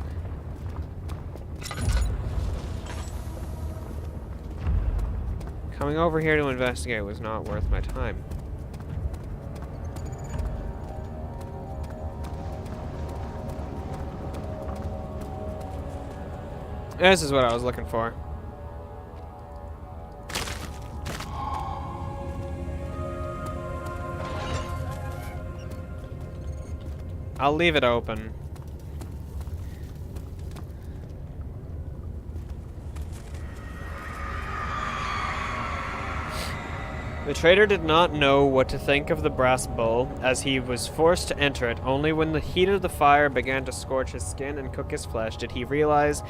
Coming over here to investigate was not worth my time. This is what I was looking for. I'll leave it open. The trader did not know what to think of the brass bowl, as he was forced to enter it. Only when the heat of the fire began to scorch his skin and cook his flesh did he realize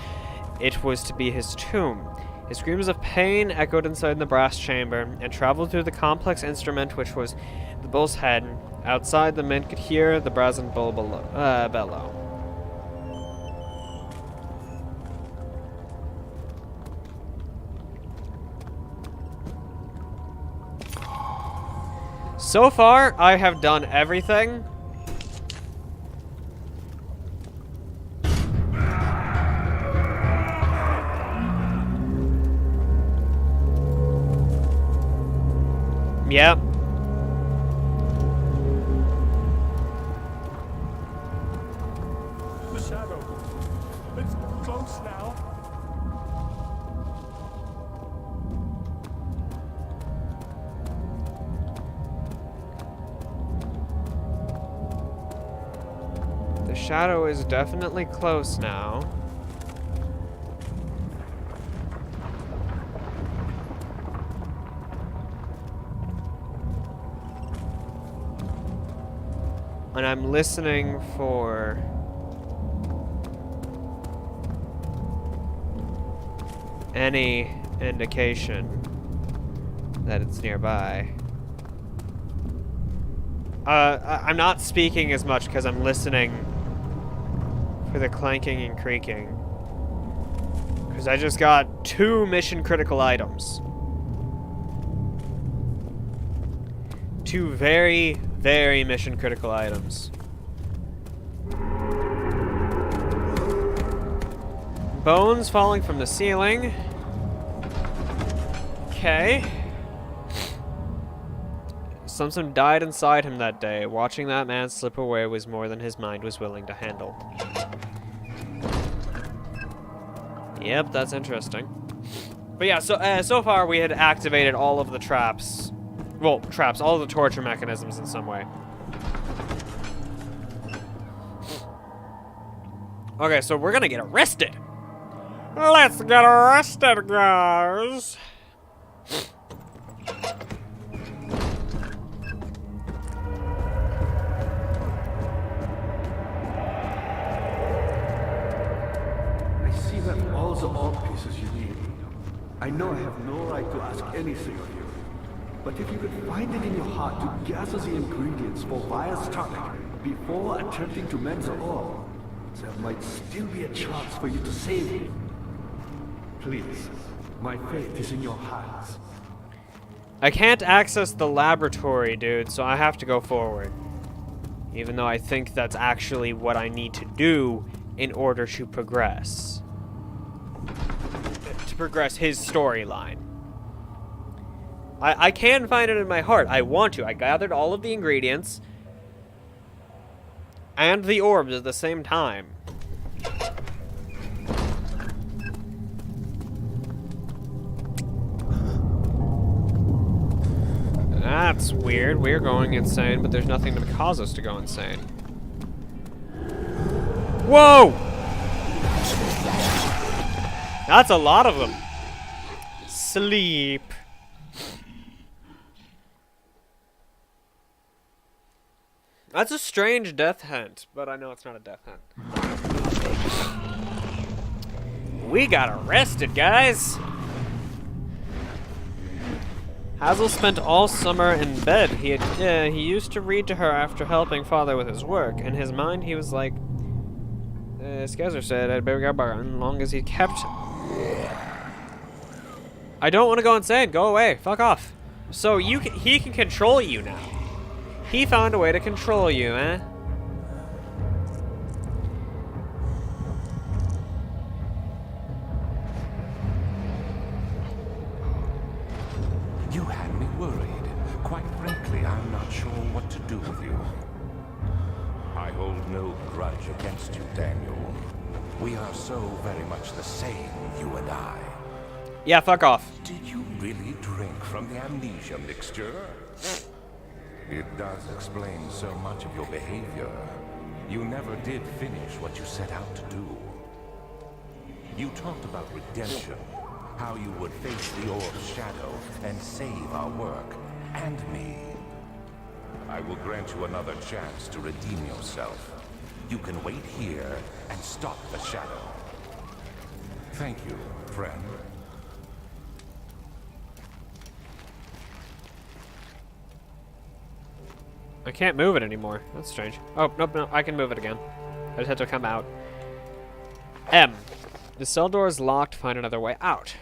it was to be his tomb. His screams of pain echoed inside the brass chamber and traveled through the complex instrument which was the bull's head. Outside, the men could hear the brazen bull bellow. So far, I have done everything. Yep. The shadow. It's close now. The shadow is definitely close now. And I'm listening for any indication that it's nearby. I'm not speaking as much because I'm listening for the clanking and creaking. Because I just got 2 mission critical items. 2 very, very mission critical items. Bones falling from the ceiling. Okay. Something died inside him that day. Watching that man slip away was more than his mind was willing to handle. Yep, that's interesting. But yeah, so far we had activated all of the traps. Well, traps, all of the torture mechanisms in some way. Okay, so we're gonna get arrested. Let's get arrested, guys. I see that all the art pieces you need. I know I have no right to ask anything of you. But if you could find it in your heart to gather the ingredients for Vire's tonic before attempting to mend the ore, there might still be a chance for you to save me. Please, my faith is in your hands. I can't access the laboratory, dude, so I have to go forward. Even though I think that's actually what I need to do in order to progress. To progress his storyline. I can find it in my heart. I want to. I gathered all of the ingredients and the orbs at the same time. That's weird. We're going insane, but there's nothing to cause us to go insane. Whoa! That's a lot of them. Sleep. That's a strange death hunt, but I know it's not a death hunt. We got arrested, guys! Hazel spent all summer in bed. He used to read to her after helping father with his work. In his mind, he was like, Skezer said, I'd better go as long as he kept. I don't want to go insane. Go away. Fuck off. So he can control you now. He found a way to control you, eh? You had me worried. Quite frankly, I'm not sure what to do with you. I hold no grudge against you, Daniel. We are so very much the same, you and I. Yeah, fuck off. Did you really drink from the amnesia mixture? It does explain so much of your behavior. You never did finish what you set out to do. You talked about redemption, how you would face the orb's shadow and save our work, and me. I will grant you another chance to redeem yourself. You can wait here and stop the shadow. Thank you, friend. I can't move it anymore. That's strange. Oh, nope, no, I can move it again. I just had to come out. M. The cell door is locked. Find another way out.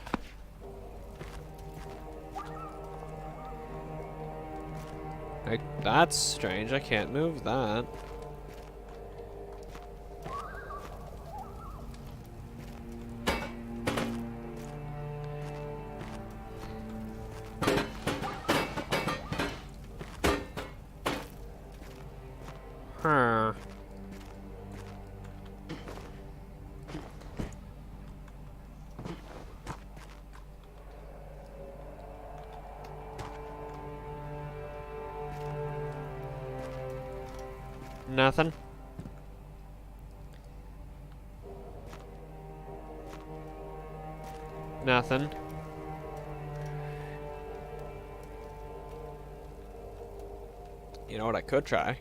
That's strange. I can't move that. Huh. Nothing. Nothing. You know what I could try?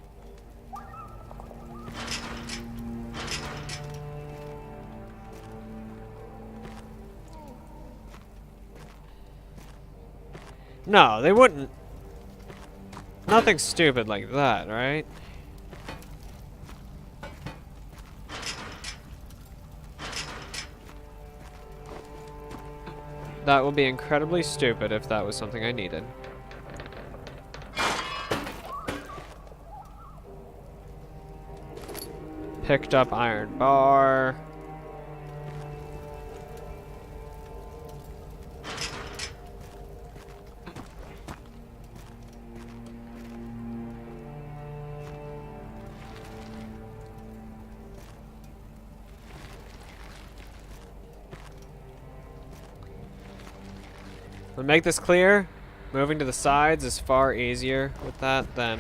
No, they wouldn't. Nothing stupid like that, right? That would be incredibly stupid if that was something I needed. Picked up iron bar. To make this clear, moving to the sides is far easier with that than...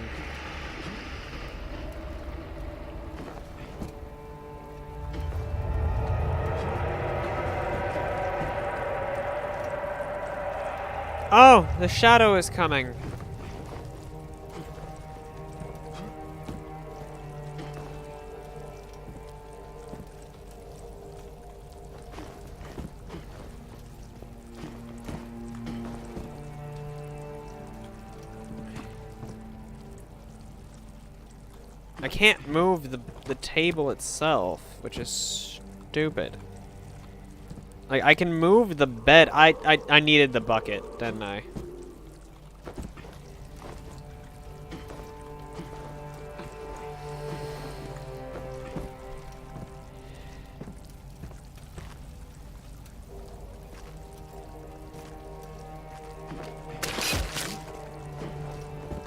Oh, the shadow is coming. I can't move the table itself, which is stupid. Like, I can move the bed. I needed the bucket, didn't I?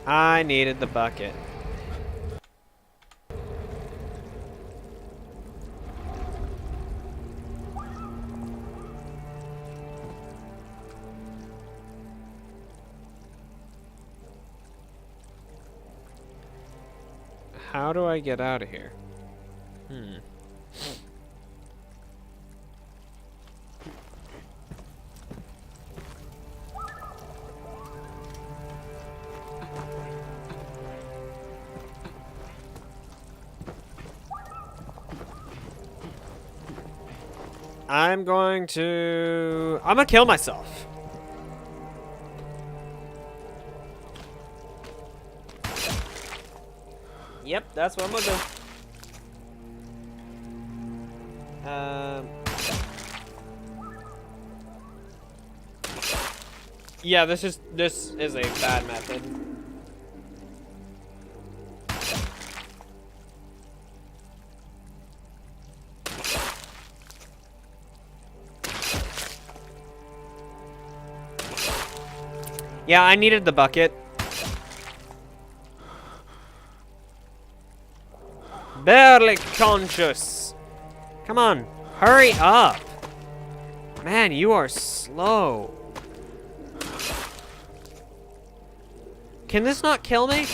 I needed the bucket. How do I get out of here? I'm gonna kill myself. Yep, that's what I'm gonna do. Yeah, this is a bad method. Yeah, I needed the bucket. Barely conscious. Come on, hurry up. Man, you are slow. Can this not kill me?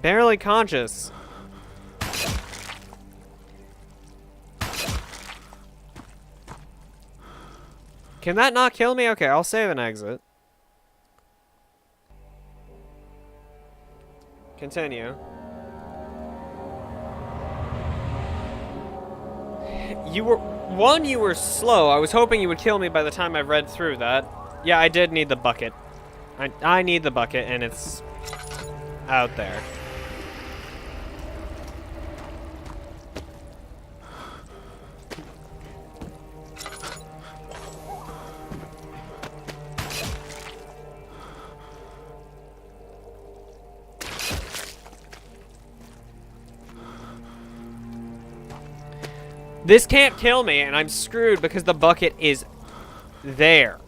Barely conscious. Can that not kill me? Okay, I'll save and exit. Continue. You were slow. I was hoping you would kill me by the time I read through that. Yeah, I did need the bucket. I need the bucket, and it's out there. This can't kill me, and I'm screwed because the bucket is there.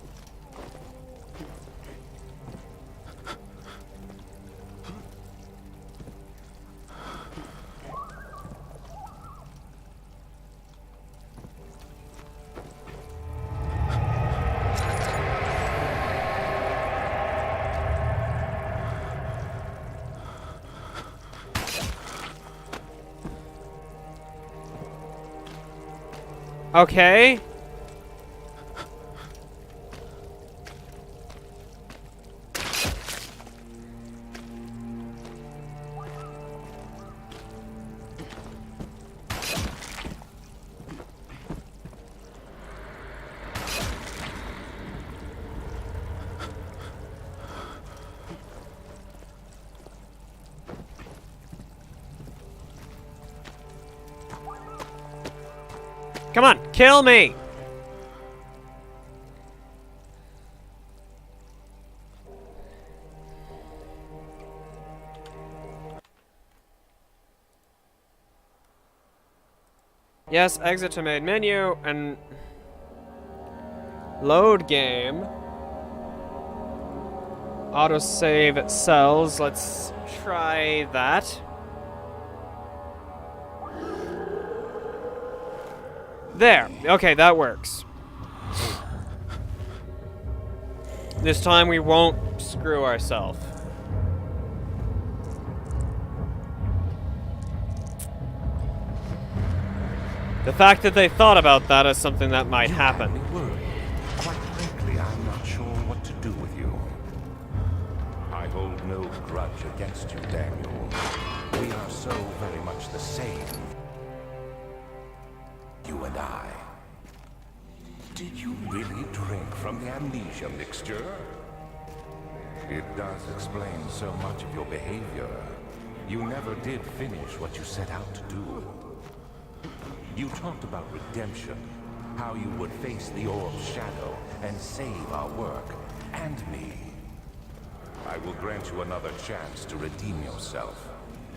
Okay. Come on, kill me! Yes, exit to main menu and load game. Autosave cells. Let's try that. There. Okay, that works. This time we won't screw ourselves. The fact that they thought about that is something that might happen. Quite frankly, I'm not sure what to do with you. I hold no grudge against you, Daniel. We are so very much the same. You and I. Did you really drink from the amnesia mixture? It does explain so much of your behavior. You never did finish what you set out to do. You talked about redemption, how you would face the orb's shadow and save our work, and me. I will grant you another chance to redeem yourself.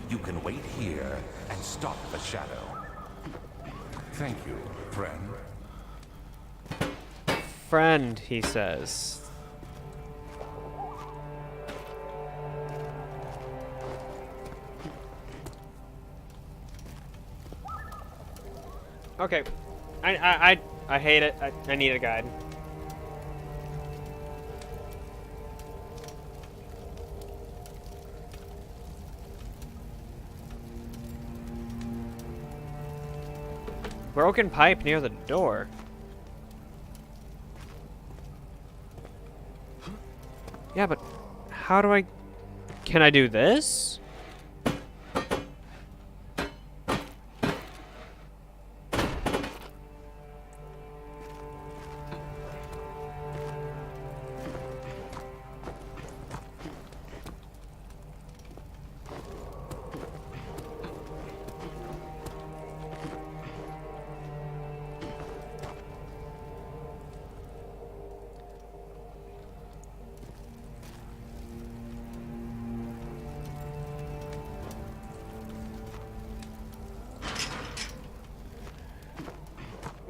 You can wait here and stop the shadow. Thank you, friend. Friend, he says. Okay. I hate it. I need a guide. Broken pipe near the door. Yeah, but how do I... Can I do this?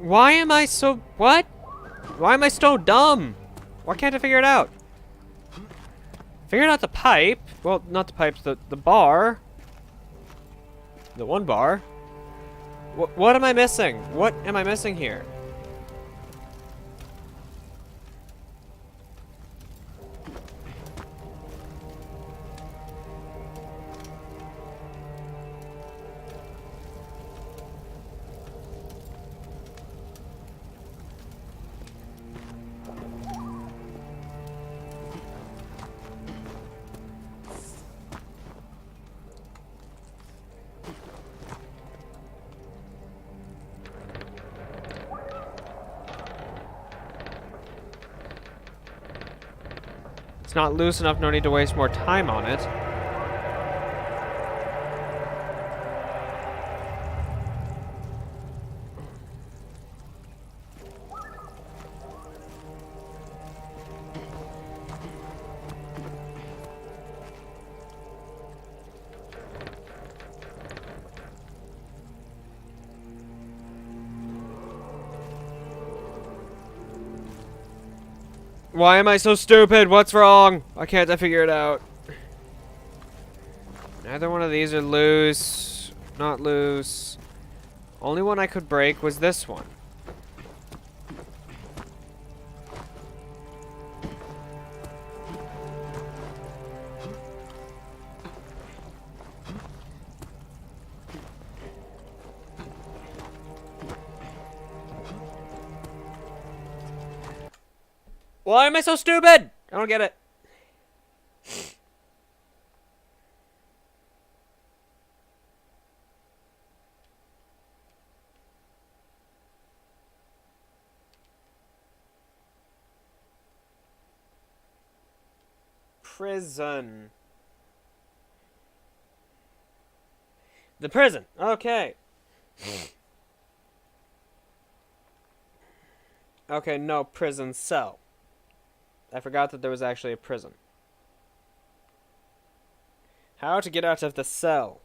Why am I so... What? Why am I so dumb? Why can't I figure it out? Figured out the pipe. Well, not the pipes, the bar. The one bar. What am I missing? What am I missing here? It's not loose enough, no need to waste more time on it. Why am I so stupid? What's wrong? Why can't I figure it out? Neither one of these are loose. Not loose. Only one I could break was this one. Why am I so stupid? I don't get it. Prison. The prison. Okay. Okay, no, prison cell. I forgot that there was actually a prison. How to get out of the cell.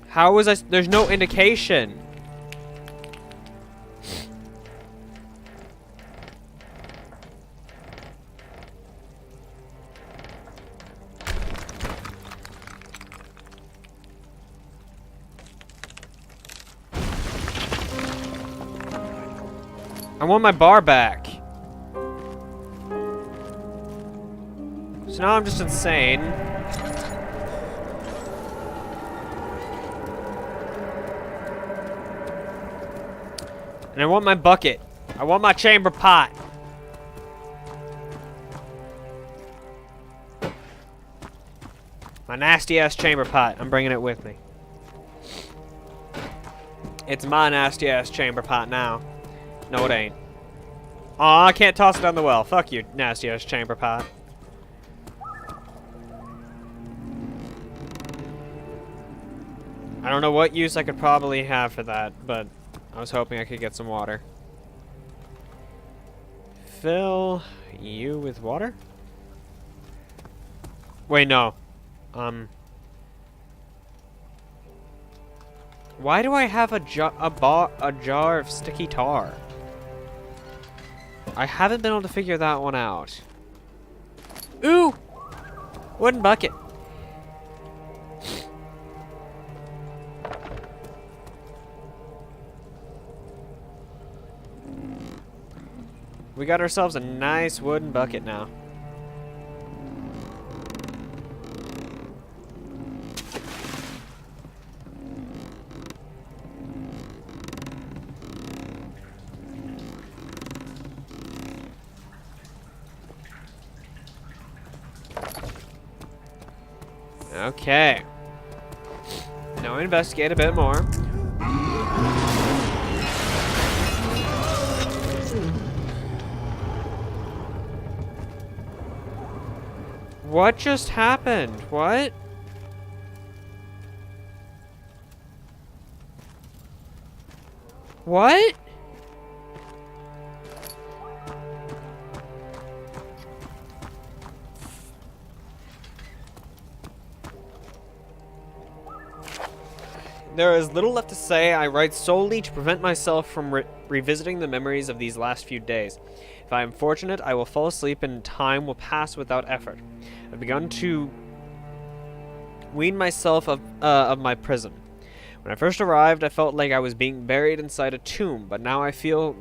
How was I? There's no indication. I want my bar back. So now I'm just insane. And I want my bucket. I want my chamber pot. My nasty ass chamber pot. I'm bringing it with me. It's my nasty ass chamber pot now. No, it ain't. Aw, I can't toss it down the well. Fuck you, nasty ass chamber pot. I don't know what use I could probably have for that, but I was hoping I could get some water. Fill you with water? Wait, no. Why do I have a jar of sticky tar? I haven't been able to figure that one out. Ooh! Wooden bucket. We got ourselves a nice wooden bucket now. Okay. Now investigate a bit more. What just happened? What? What? There is little left to say. I write solely to prevent myself from revisiting the memories of these last few days. If I am fortunate, I will fall asleep and time will pass without effort. I've begun to wean myself of my prison. When I first arrived, I felt like I was being buried inside a tomb, but now I feel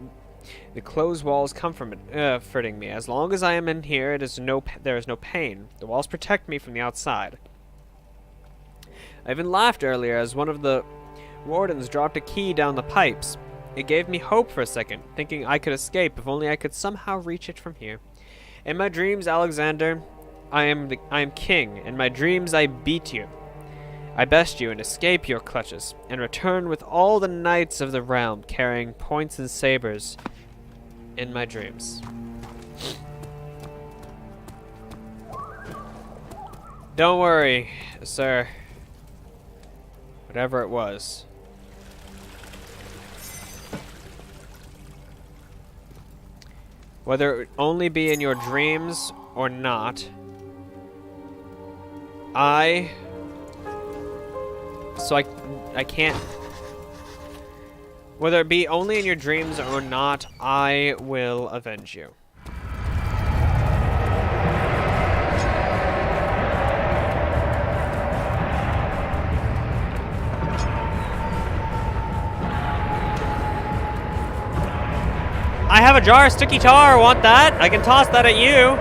the closed walls comforting me. As long as I am in here, there is no pain. The walls protect me from the outside. I even laughed earlier as one of the wardens dropped a key down the pipes. It gave me hope for a second, thinking I could escape if only I could somehow reach it from here. In my dreams, Alexander, I am king. In my dreams, I beat you. I best you and escape your clutches, and return with all the knights of the realm carrying points and sabers in my dreams. Don't worry, sir. Whatever it was. Whether it only be in your dreams or not, I can't. Whether it be only in your dreams or not, I will avenge you. I have a jar of sticky tar. Want that? I can toss that at you.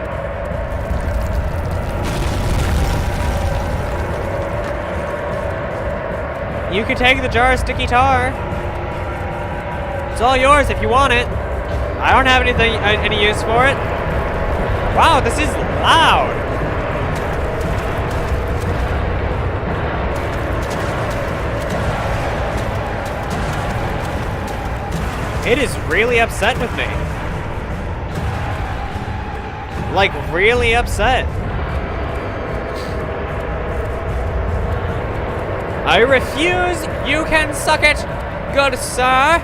You can take the jar of sticky tar. It's all yours if you want it. I don't have any use for it. Wow, this is loud. It is really upset with me. Like, really upset. I refuse. You can suck it, good sir.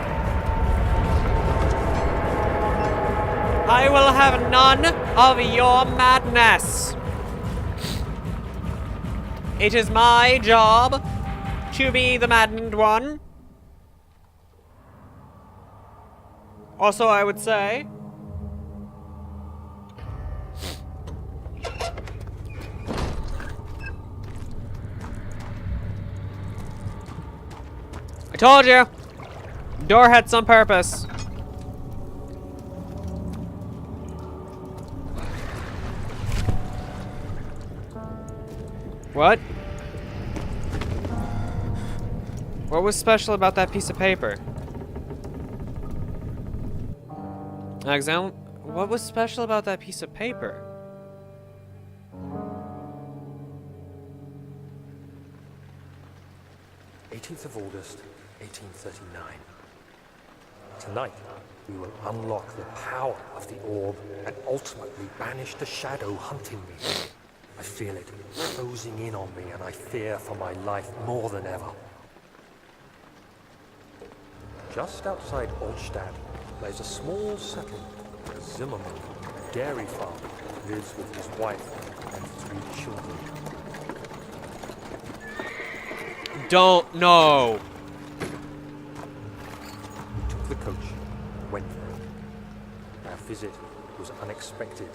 I will have none of your madness. It is my job to be the maddened one. Also, I would say, I told you, door had some purpose. What? What was special about that piece of paper? Alexander, what was special about that piece of paper? Of August, 1839. Tonight, we will unlock the power of the orb and ultimately banish the shadow hunting me. I feel it closing in on me and I fear for my life more than ever. Just outside Olstadt lies a small settlement. Zimmerman, a dairy farmer, lives with his wife and 3 children. Don't know. We took the coach and went there. Our visit was unexpected,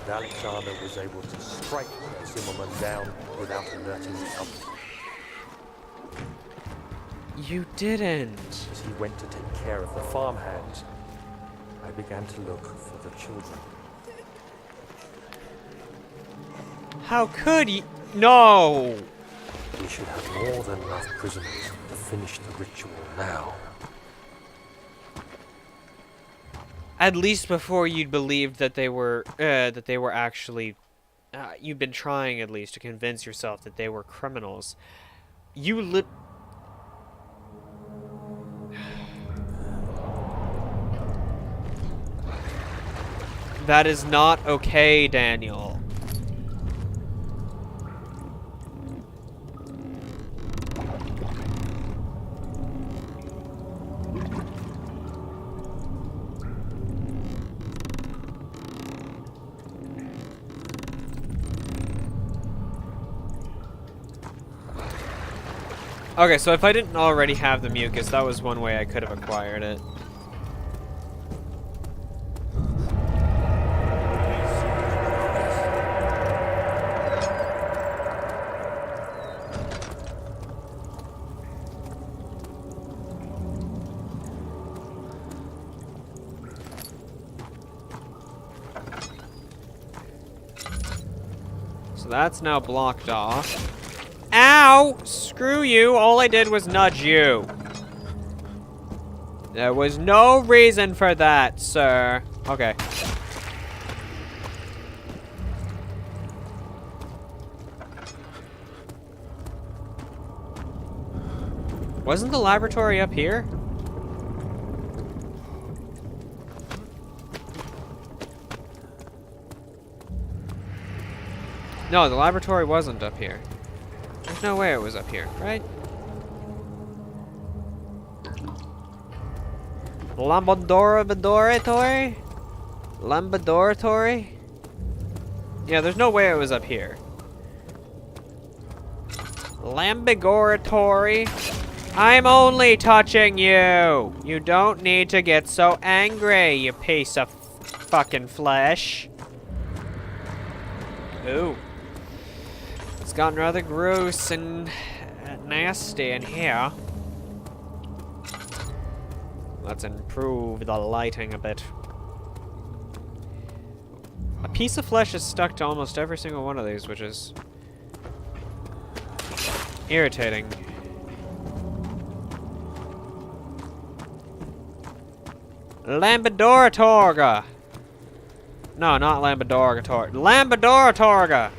and Alexander was able to strike Zimmerman down without alerting the others. You didn't. As he went to take care of the farmhands, I began to look for the children. How could you? No. We should have more than enough prisoners to finish the ritual now. At least before you'd believed that they were actually, you've been trying at least to convince yourself that they were criminals. You That is not okay, Daniel. Okay, so if I didn't already have the mucus, that was one way I could have acquired it. So that's now blocked off. Ow! Screw you! All I did was nudge you. There was no reason for that, sir. Okay. Wasn't the laboratory up here? No, the laboratory wasn't up here. There's no way it was up here, right? Laboratory? Laboratory? Yeah, there's no way it was up here. Lambigoratory? I'm only touching you! You don't need to get so angry, you piece of fucking flesh. Ooh. It's gotten rather gross and nasty in here. Let's improve the lighting a bit. A piece of flesh is stuck to almost every single one of these, which is irritating. Lambidoratorga! No, not Lambidorator. Lambidoratorga!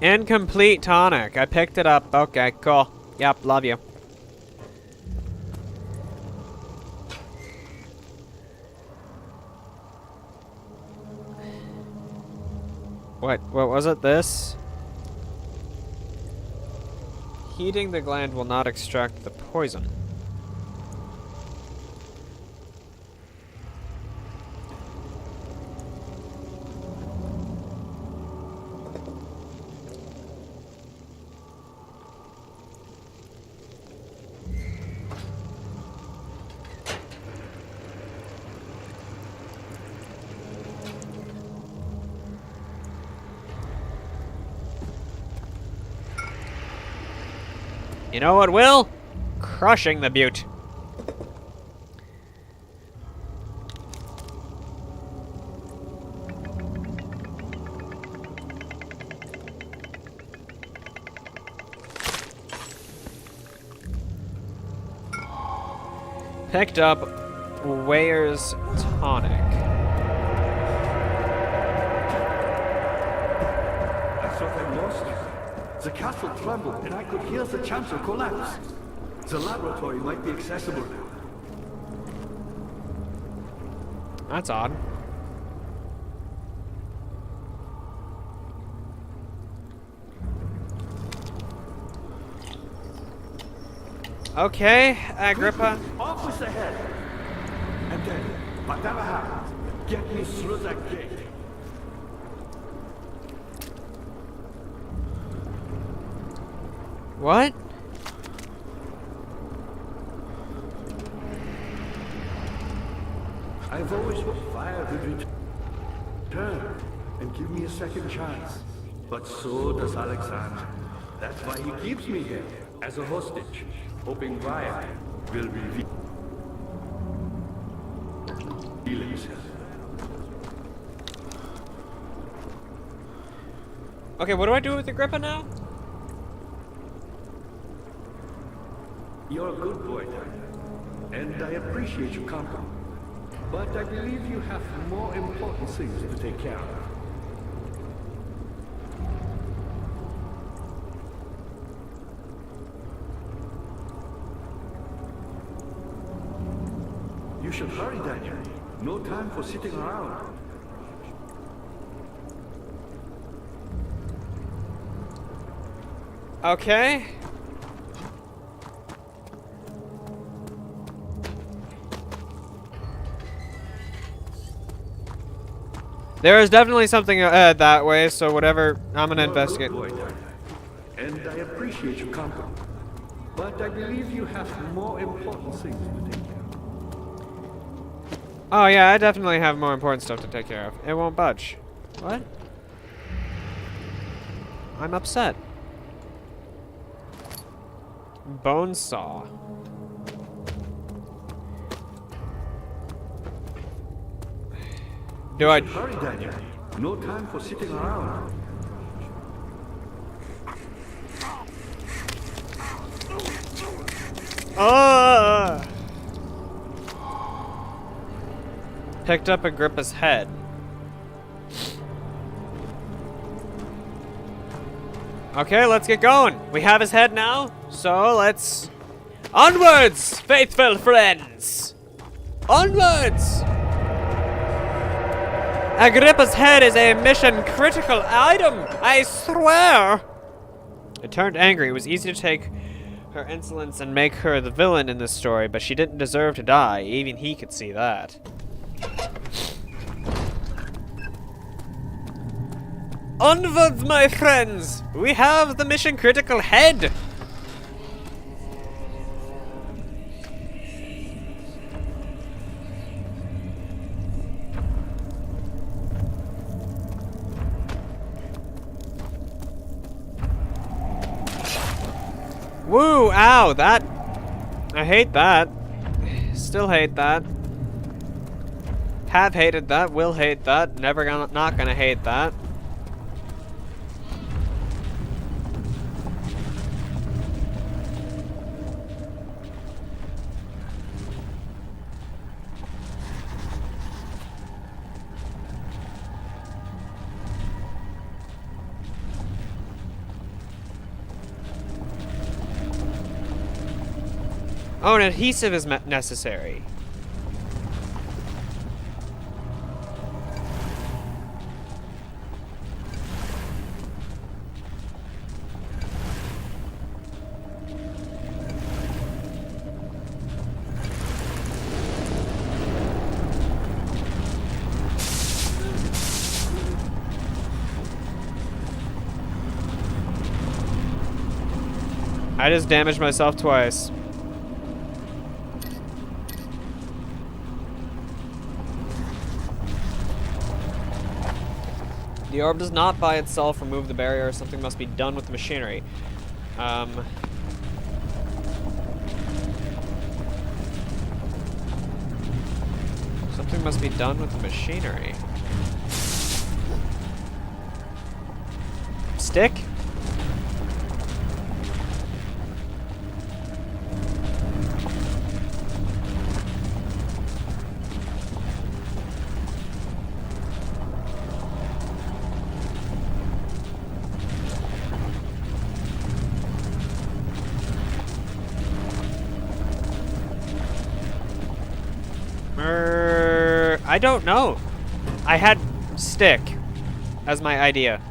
Incomplete tonic. I picked it up. Okay, cool. Yep, love you. What was it? This? Heating the gland will not extract the poison. You know what will? Crushing the butte. Picked up Weir's tonic. I thought I lost you. The castle trembled and I could hear the chancel collapse. The laboratory might be accessible now. That's odd. Okay, Agrippa. Office ahead. And then, whatever happens, get me through that gate. What? I've always hoped fire would return and give me a second chance. But so does Alexander. That's why he keeps me here, as a hostage, hoping fire will reveal himself. Okay, what do I do with Agrippa now? You're a good boy, Daniel, and I appreciate your company. But I believe you have more important things to take care of. You should hurry, Daniel. No time for sitting around. Okay. There is definitely something that way, so whatever, I'm gonna investigate. You're a good boy, Daniel, and I appreciate your company. But I believe you have more important things to take care of. Oh yeah, I definitely have more important stuff to take care of. It won't budge. What? I'm upset. Bone saw. Do I? Hurry, Daniel. No time for sitting around. Picked up Agrippa's head. Okay, let's get going. We have his head now, so let's... Onwards, faithful friends! Onwards! Agrippa's head is a mission-critical item, I swear! It turned angry. It was easy to take her insolence and make her the villain in this story, but she didn't deserve to die. Even he could see that. Onwards, my friends! We have the mission-critical head! Woo! Ow! That... I hate that. Still hate that. Have hated that. Will hate that. Never gonna... Not gonna hate that. Oh, an adhesive is necessary. I just damaged myself twice. The orb does not by itself remove the barrier. Something must be done with the machinery. Something must be done with the machinery. Stick? I don't know. I had stick as my idea.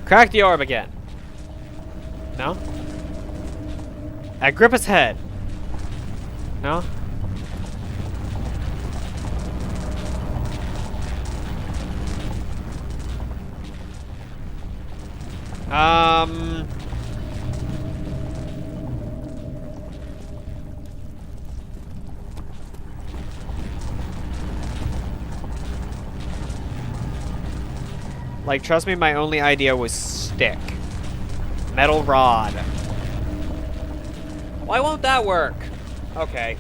Crack the orb again. No? Agrippa's head. No? Like, trust me, my only idea was stick. Metal rod. Why won't that work? Okay.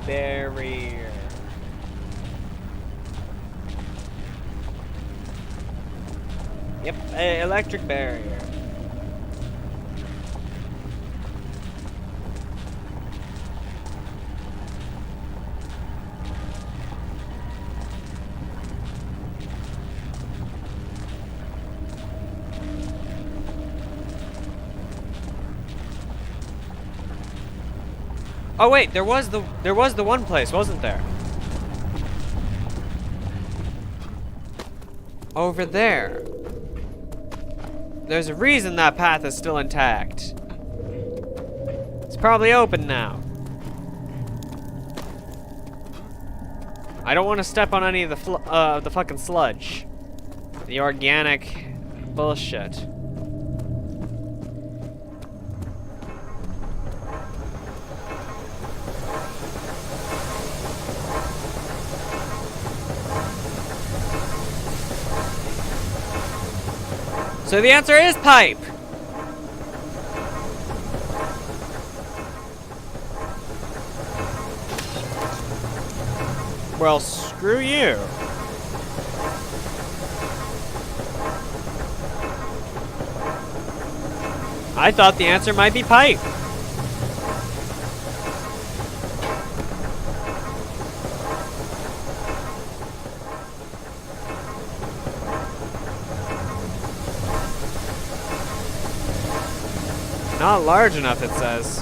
Barrier. Yep, electric barrier. Oh wait, there was the one place, wasn't there? over there. There's a reason that path is still intact. It's probably open now. I don't want to step on any of the fucking sludge. The organic bullshit. So the answer is pipe. Well, screw you. I thought the answer might be pipe. Not large enough, it says.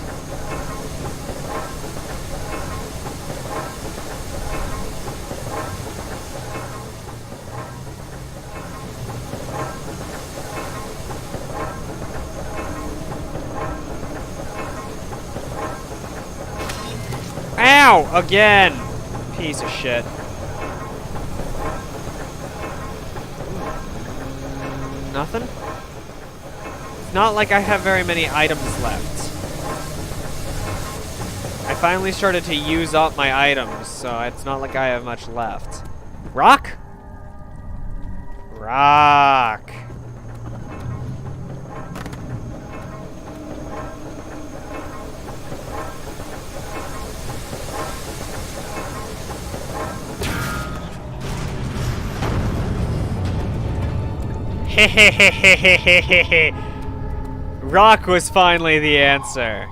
Ow! Again! Piece of shit. Nothing? It's not like I have very many items left. I finally started to use up my items, so it's not like I have much left. Rock? Rock. Rock was finally the answer.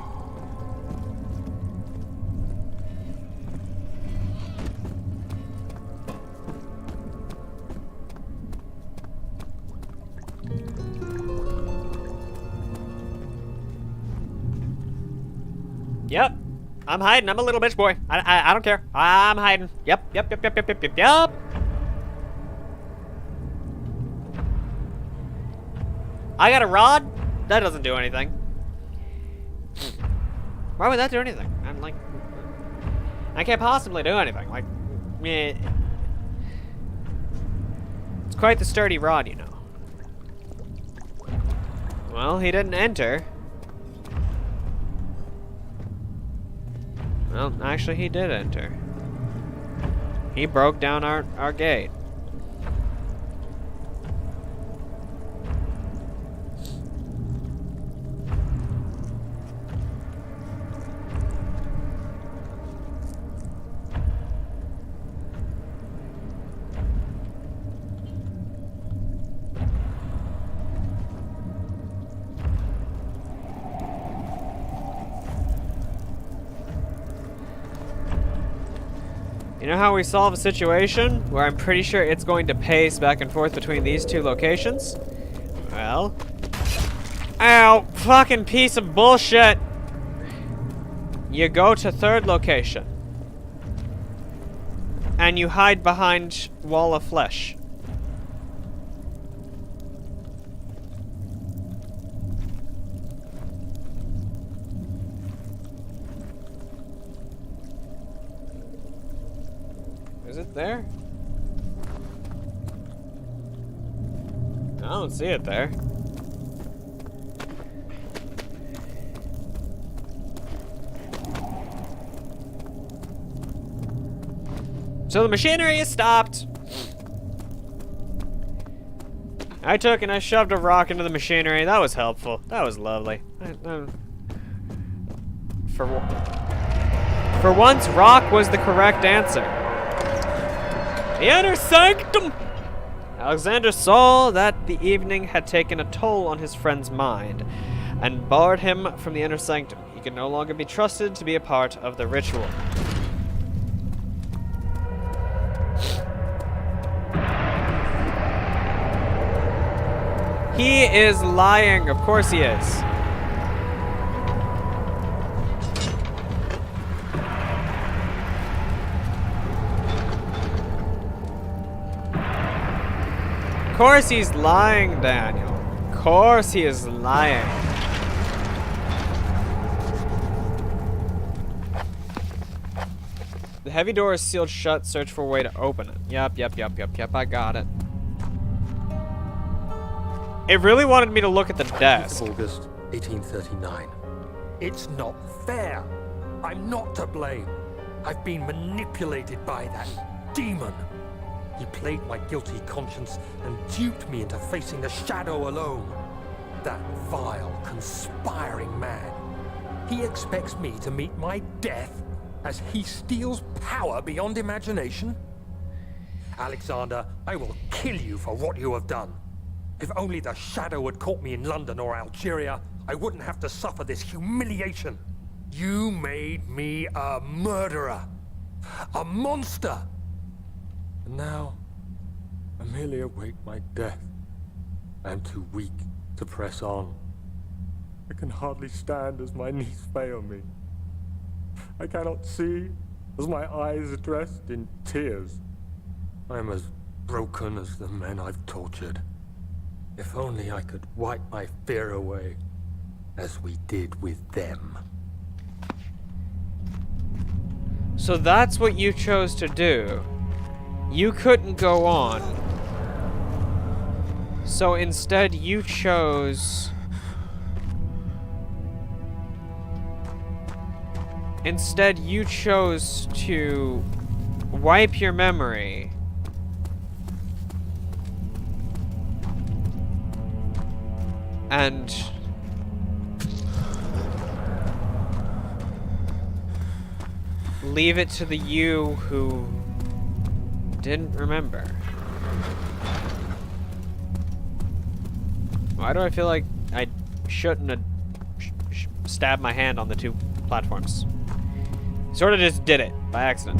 Yep. I'm hiding. I'm a little bitch boy. I don't care. I'm hiding. Yep. I got a rod? That doesn't do anything. Why would that do anything? I'm like... I can't possibly do anything. Like... Meh. It's quite the sturdy rod, you know. Well, he didn't enter. Well, actually he did enter. He broke down our gate. You know how we solve a situation where I'm pretty sure it's going to pace back and forth between these two locations? Well... Ow! Fucking piece of bullshit! You go to third location. And you hide behind wall of flesh. Is it there? I don't see it there. So the machinery is stopped. I took and I shoved a rock into the machinery. That was helpful. That was lovely. For once, rock was the correct answer. The inner sanctum! Alexander saw that the evening had taken a toll on his friend's mind and barred him from the inner sanctum. He could no longer be trusted to be a part of the ritual. He is lying. Of course he is. course he's lying, Daniel. Of course he is lying. The heavy door is sealed shut. Search for a way to open it. Yep, I got it. It really wanted me to look at the desk. August 1839. It's not fair. I'm not to blame. I've been manipulated by that demon. He played my guilty conscience and duped me into facing the shadow alone. That vile, conspiring man. He expects me to meet my death as he steals power beyond imagination? Alexander, I will kill you for what you have done. If only the shadow had caught me in London or Algeria, I wouldn't have to suffer this humiliation. You made me a murderer. A monster. And now, I merely await my death. I am too weak to press on. I can hardly stand as my knees fail me. I cannot see as my eyes are dressed in tears. I am as broken as the men I've tortured. If only I could wipe my fear away, as we did with them. So that's what you chose to do. You couldn't go on. So instead you chose... Instead you chose to wipe your memory. And leave it to the you who didn't remember. Why do I feel like I shouldn't have stabbed my hand on the two platforms? Sort of just did it by accident.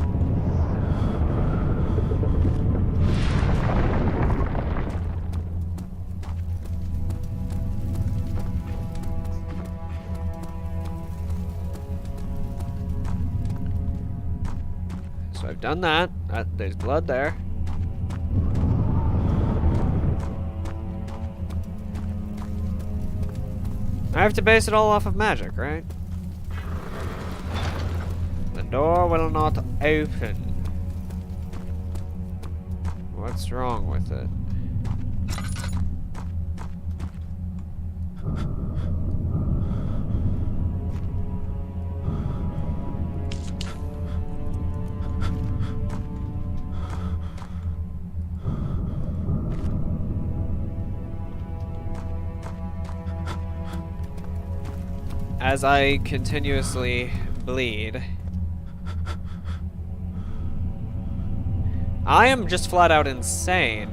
So I've done that. There's blood there. I have to base it all off of magic, right? The door will not open. What's wrong with it? As I continuously bleed, I am just flat out insane.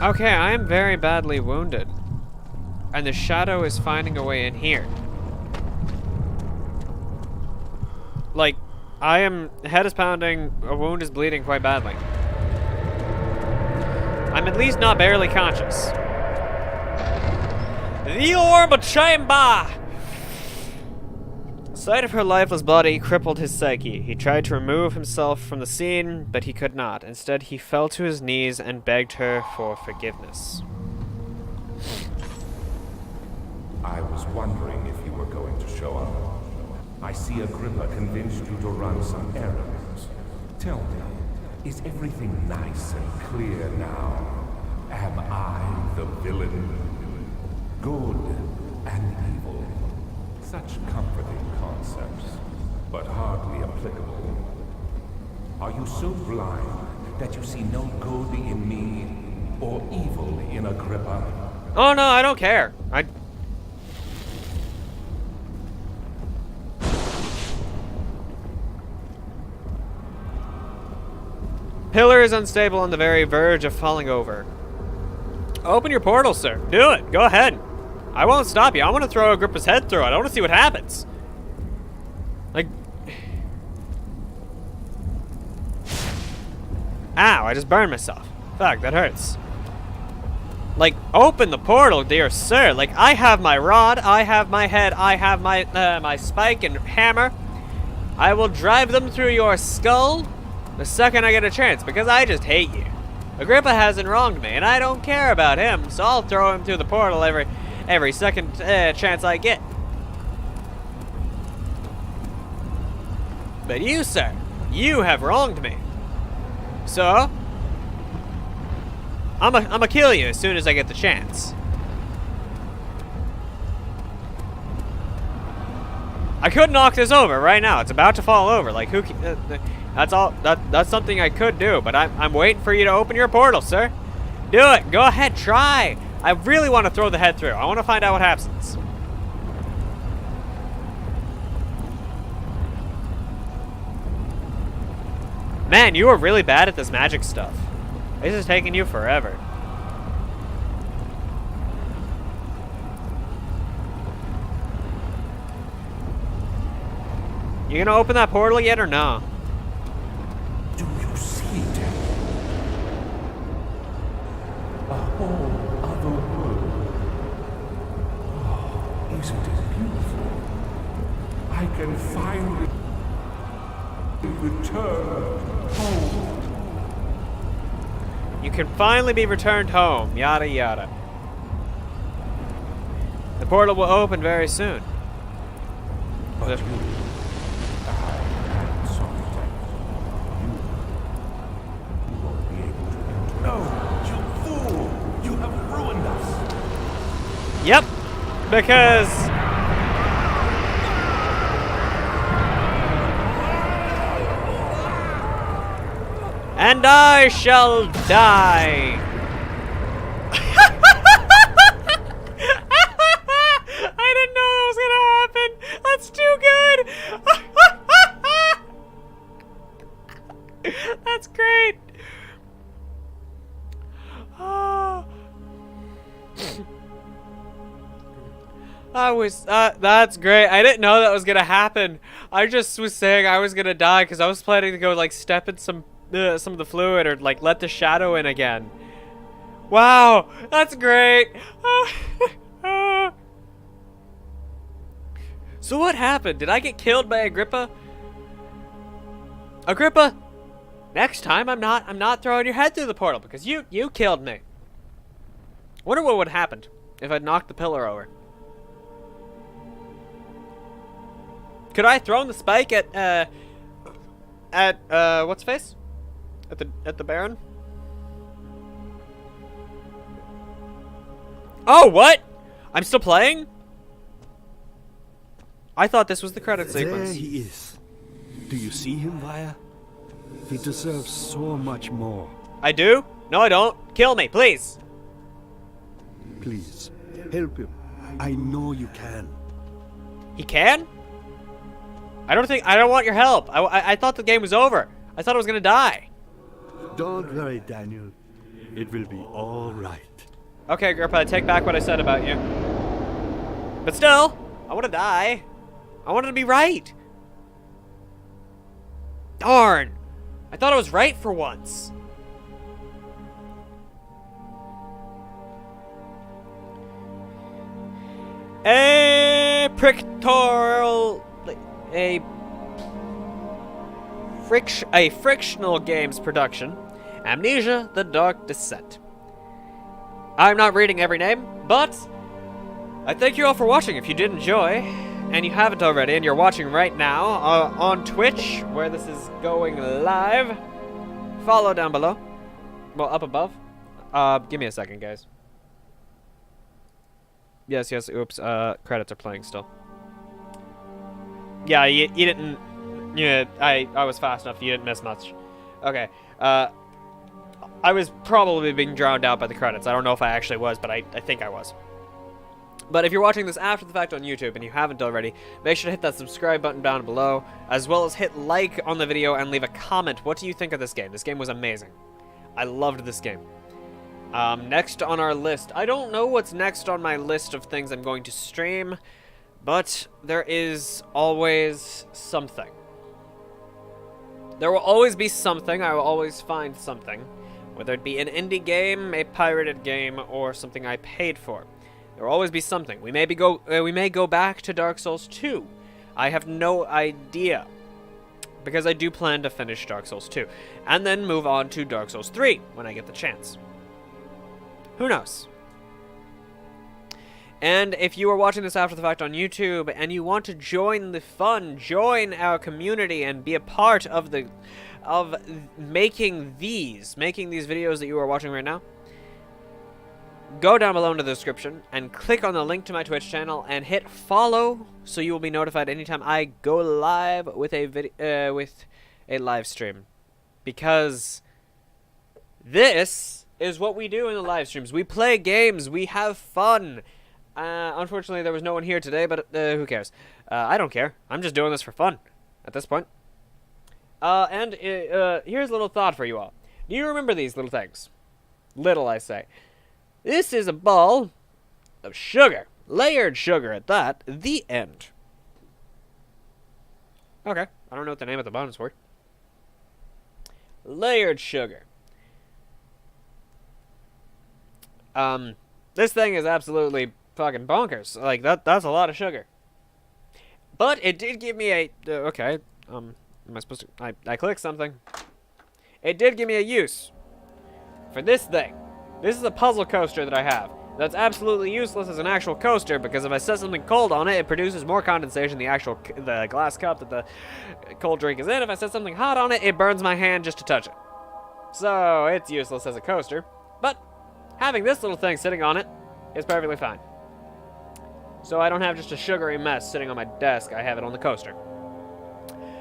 Okay, I am very badly wounded. And the shadow is finding a way in here. Like, head is pounding, a wound is bleeding quite badly. I'm at least not barely conscious. The orb chamber! The sight of her lifeless body crippled his psyche. He tried to remove himself from the scene, but he could not. Instead, he fell to his knees and begged her for forgiveness. I was wondering if you were going to show up. I see Agrippa convinced you to run some errands. Tell me, is everything nice and clear now? Am I the villain? Good and evil. Such comforting concepts, but hardly applicable. Are you so blind that you see no good in me or evil in in Agrippa. Oh no, I don't care. Pillar is unstable on the very verge of falling over. Open your portal, sir. Do it. Go ahead. I won't stop you. I want to throw Agrippa's head through it. I want to see what happens. Like... Ow, I just burned myself. Fuck, that hurts. Like, open the portal, dear sir. Like, I have my rod, I have my head, I have my, my spike and hammer. I will drive them through your skull the second I get a chance, because I just hate you. Agrippa hasn't wronged me, and I don't care about him, so I'll throw him through the portal every second chance I get. But you, sir, you have wronged me. So, I'ma kill you as soon as I get the chance. I could knock this over right now. It's about to fall over. Like, who? That's all. That's something I could do. But I'm waiting for you to open your portal, sir. Do it. Go ahead. Try. I really want to throw the head through. I want to find out what happens. Man, you are really bad at this magic stuff. This is taking you forever. You gonna open that portal yet or no? Do you see it? A whole other world. Oh, isn't it beautiful? I can finally return home. You can finally be returned home, yada yada. The portal will open very soon. But you, I saw that. You won't be able to enter. No, you fool! You have ruined us. Yep, because... And I shall die. I didn't know that was gonna happen. That's too good. That's great. That's great. I didn't know that was gonna happen. I just was saying I was gonna die because I was planning to go like step in some of the fluid or like let the shadow in again. Wow, that's great. So what happened? Did I get killed by Agrippa? Agrippa, next time I'm not throwing your head through the portal because you killed me. Wonder what would have happened if I'd knocked the pillar over. Could I have thrown the spike at what's face? At the Baron? Oh, what? I'm still playing? I thought this was the credit sequence. There he is. Do you see him, Vaya? He deserves so much more. I do? No, I don't. Kill me, please. Please, help him. I know you can. He can? I don't want your help. I thought the game was over. I thought I was gonna die. Don't worry, Daniel. It will be all right. Okay, Agrippa, I take back what I said about you. But still, I want to die. I wanted to be right. Darn. I thought I was right for once. A frictional games production, Amnesia: The Dark Descent. I'm not reading every name, but I thank you all for watching. If you did enjoy, and you haven't already, and you're watching right now on Twitch, where this is going live, follow down below. Well, up above. Give me a second, guys. Yes, oops, credits are playing still. Yeah, you didn't... Yeah, I was fast enough, you didn't miss much. Okay, I was probably being drowned out by the credits. I don't know if I actually was, but I think I was. But if you're watching this after the fact on YouTube and you haven't already, make sure to hit that subscribe button down below, as well as hit like on the video and leave a comment. What do you think of this game? This game was amazing. I loved this game. Next on our list, I don't know what's next on my list of things I'm going to stream, but there is always something. There will always be something. I will always find something, whether it be an indie game, a pirated game, or something I paid for. There will always be something. We may go back to Dark Souls 2. I have no idea, because I do plan to finish Dark Souls 2, and then move on to Dark Souls 3 when I get the chance. Who knows? And if you are watching this after the fact on YouTube and you want to join the fun, join our community and be a part of making these videos that you are watching right now, go down below in the description and click on the link to my Twitch channel and hit follow so you will be notified anytime I go live with a live stream. Because this is what we do in the live streams. We play games, we have fun. Unfortunately, there was no one here today, but who cares? I don't care. I'm just doing this for fun at this point. Here's a little thought for you all. Do you remember these little things? Little, I say. This is a ball of sugar. Layered sugar at that. The end. Okay. I don't know what the name of the bonus for. Layered sugar. This thing is absolutely fucking bonkers. Like, that's a lot of sugar. But it did give me a... okay. Am I supposed to... I clicked something. It did give me a use for this thing. This is a puzzle coaster that I have. That's absolutely useless as an actual coaster, because if I set something cold on it, it produces more condensation in the glass cup that the cold drink is in. If I set something hot on it, it burns my hand just to touch it. So, it's useless as a coaster. But having this little thing sitting on it is perfectly fine. So I don't have just a sugary mess sitting on my desk. I have it on the coaster.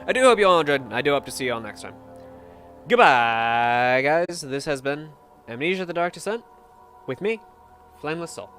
I do hope you all enjoyed. I do hope to see you all next time. Goodbye, guys. This has been Amnesia: The Dark Descent with me, Flameless Soul.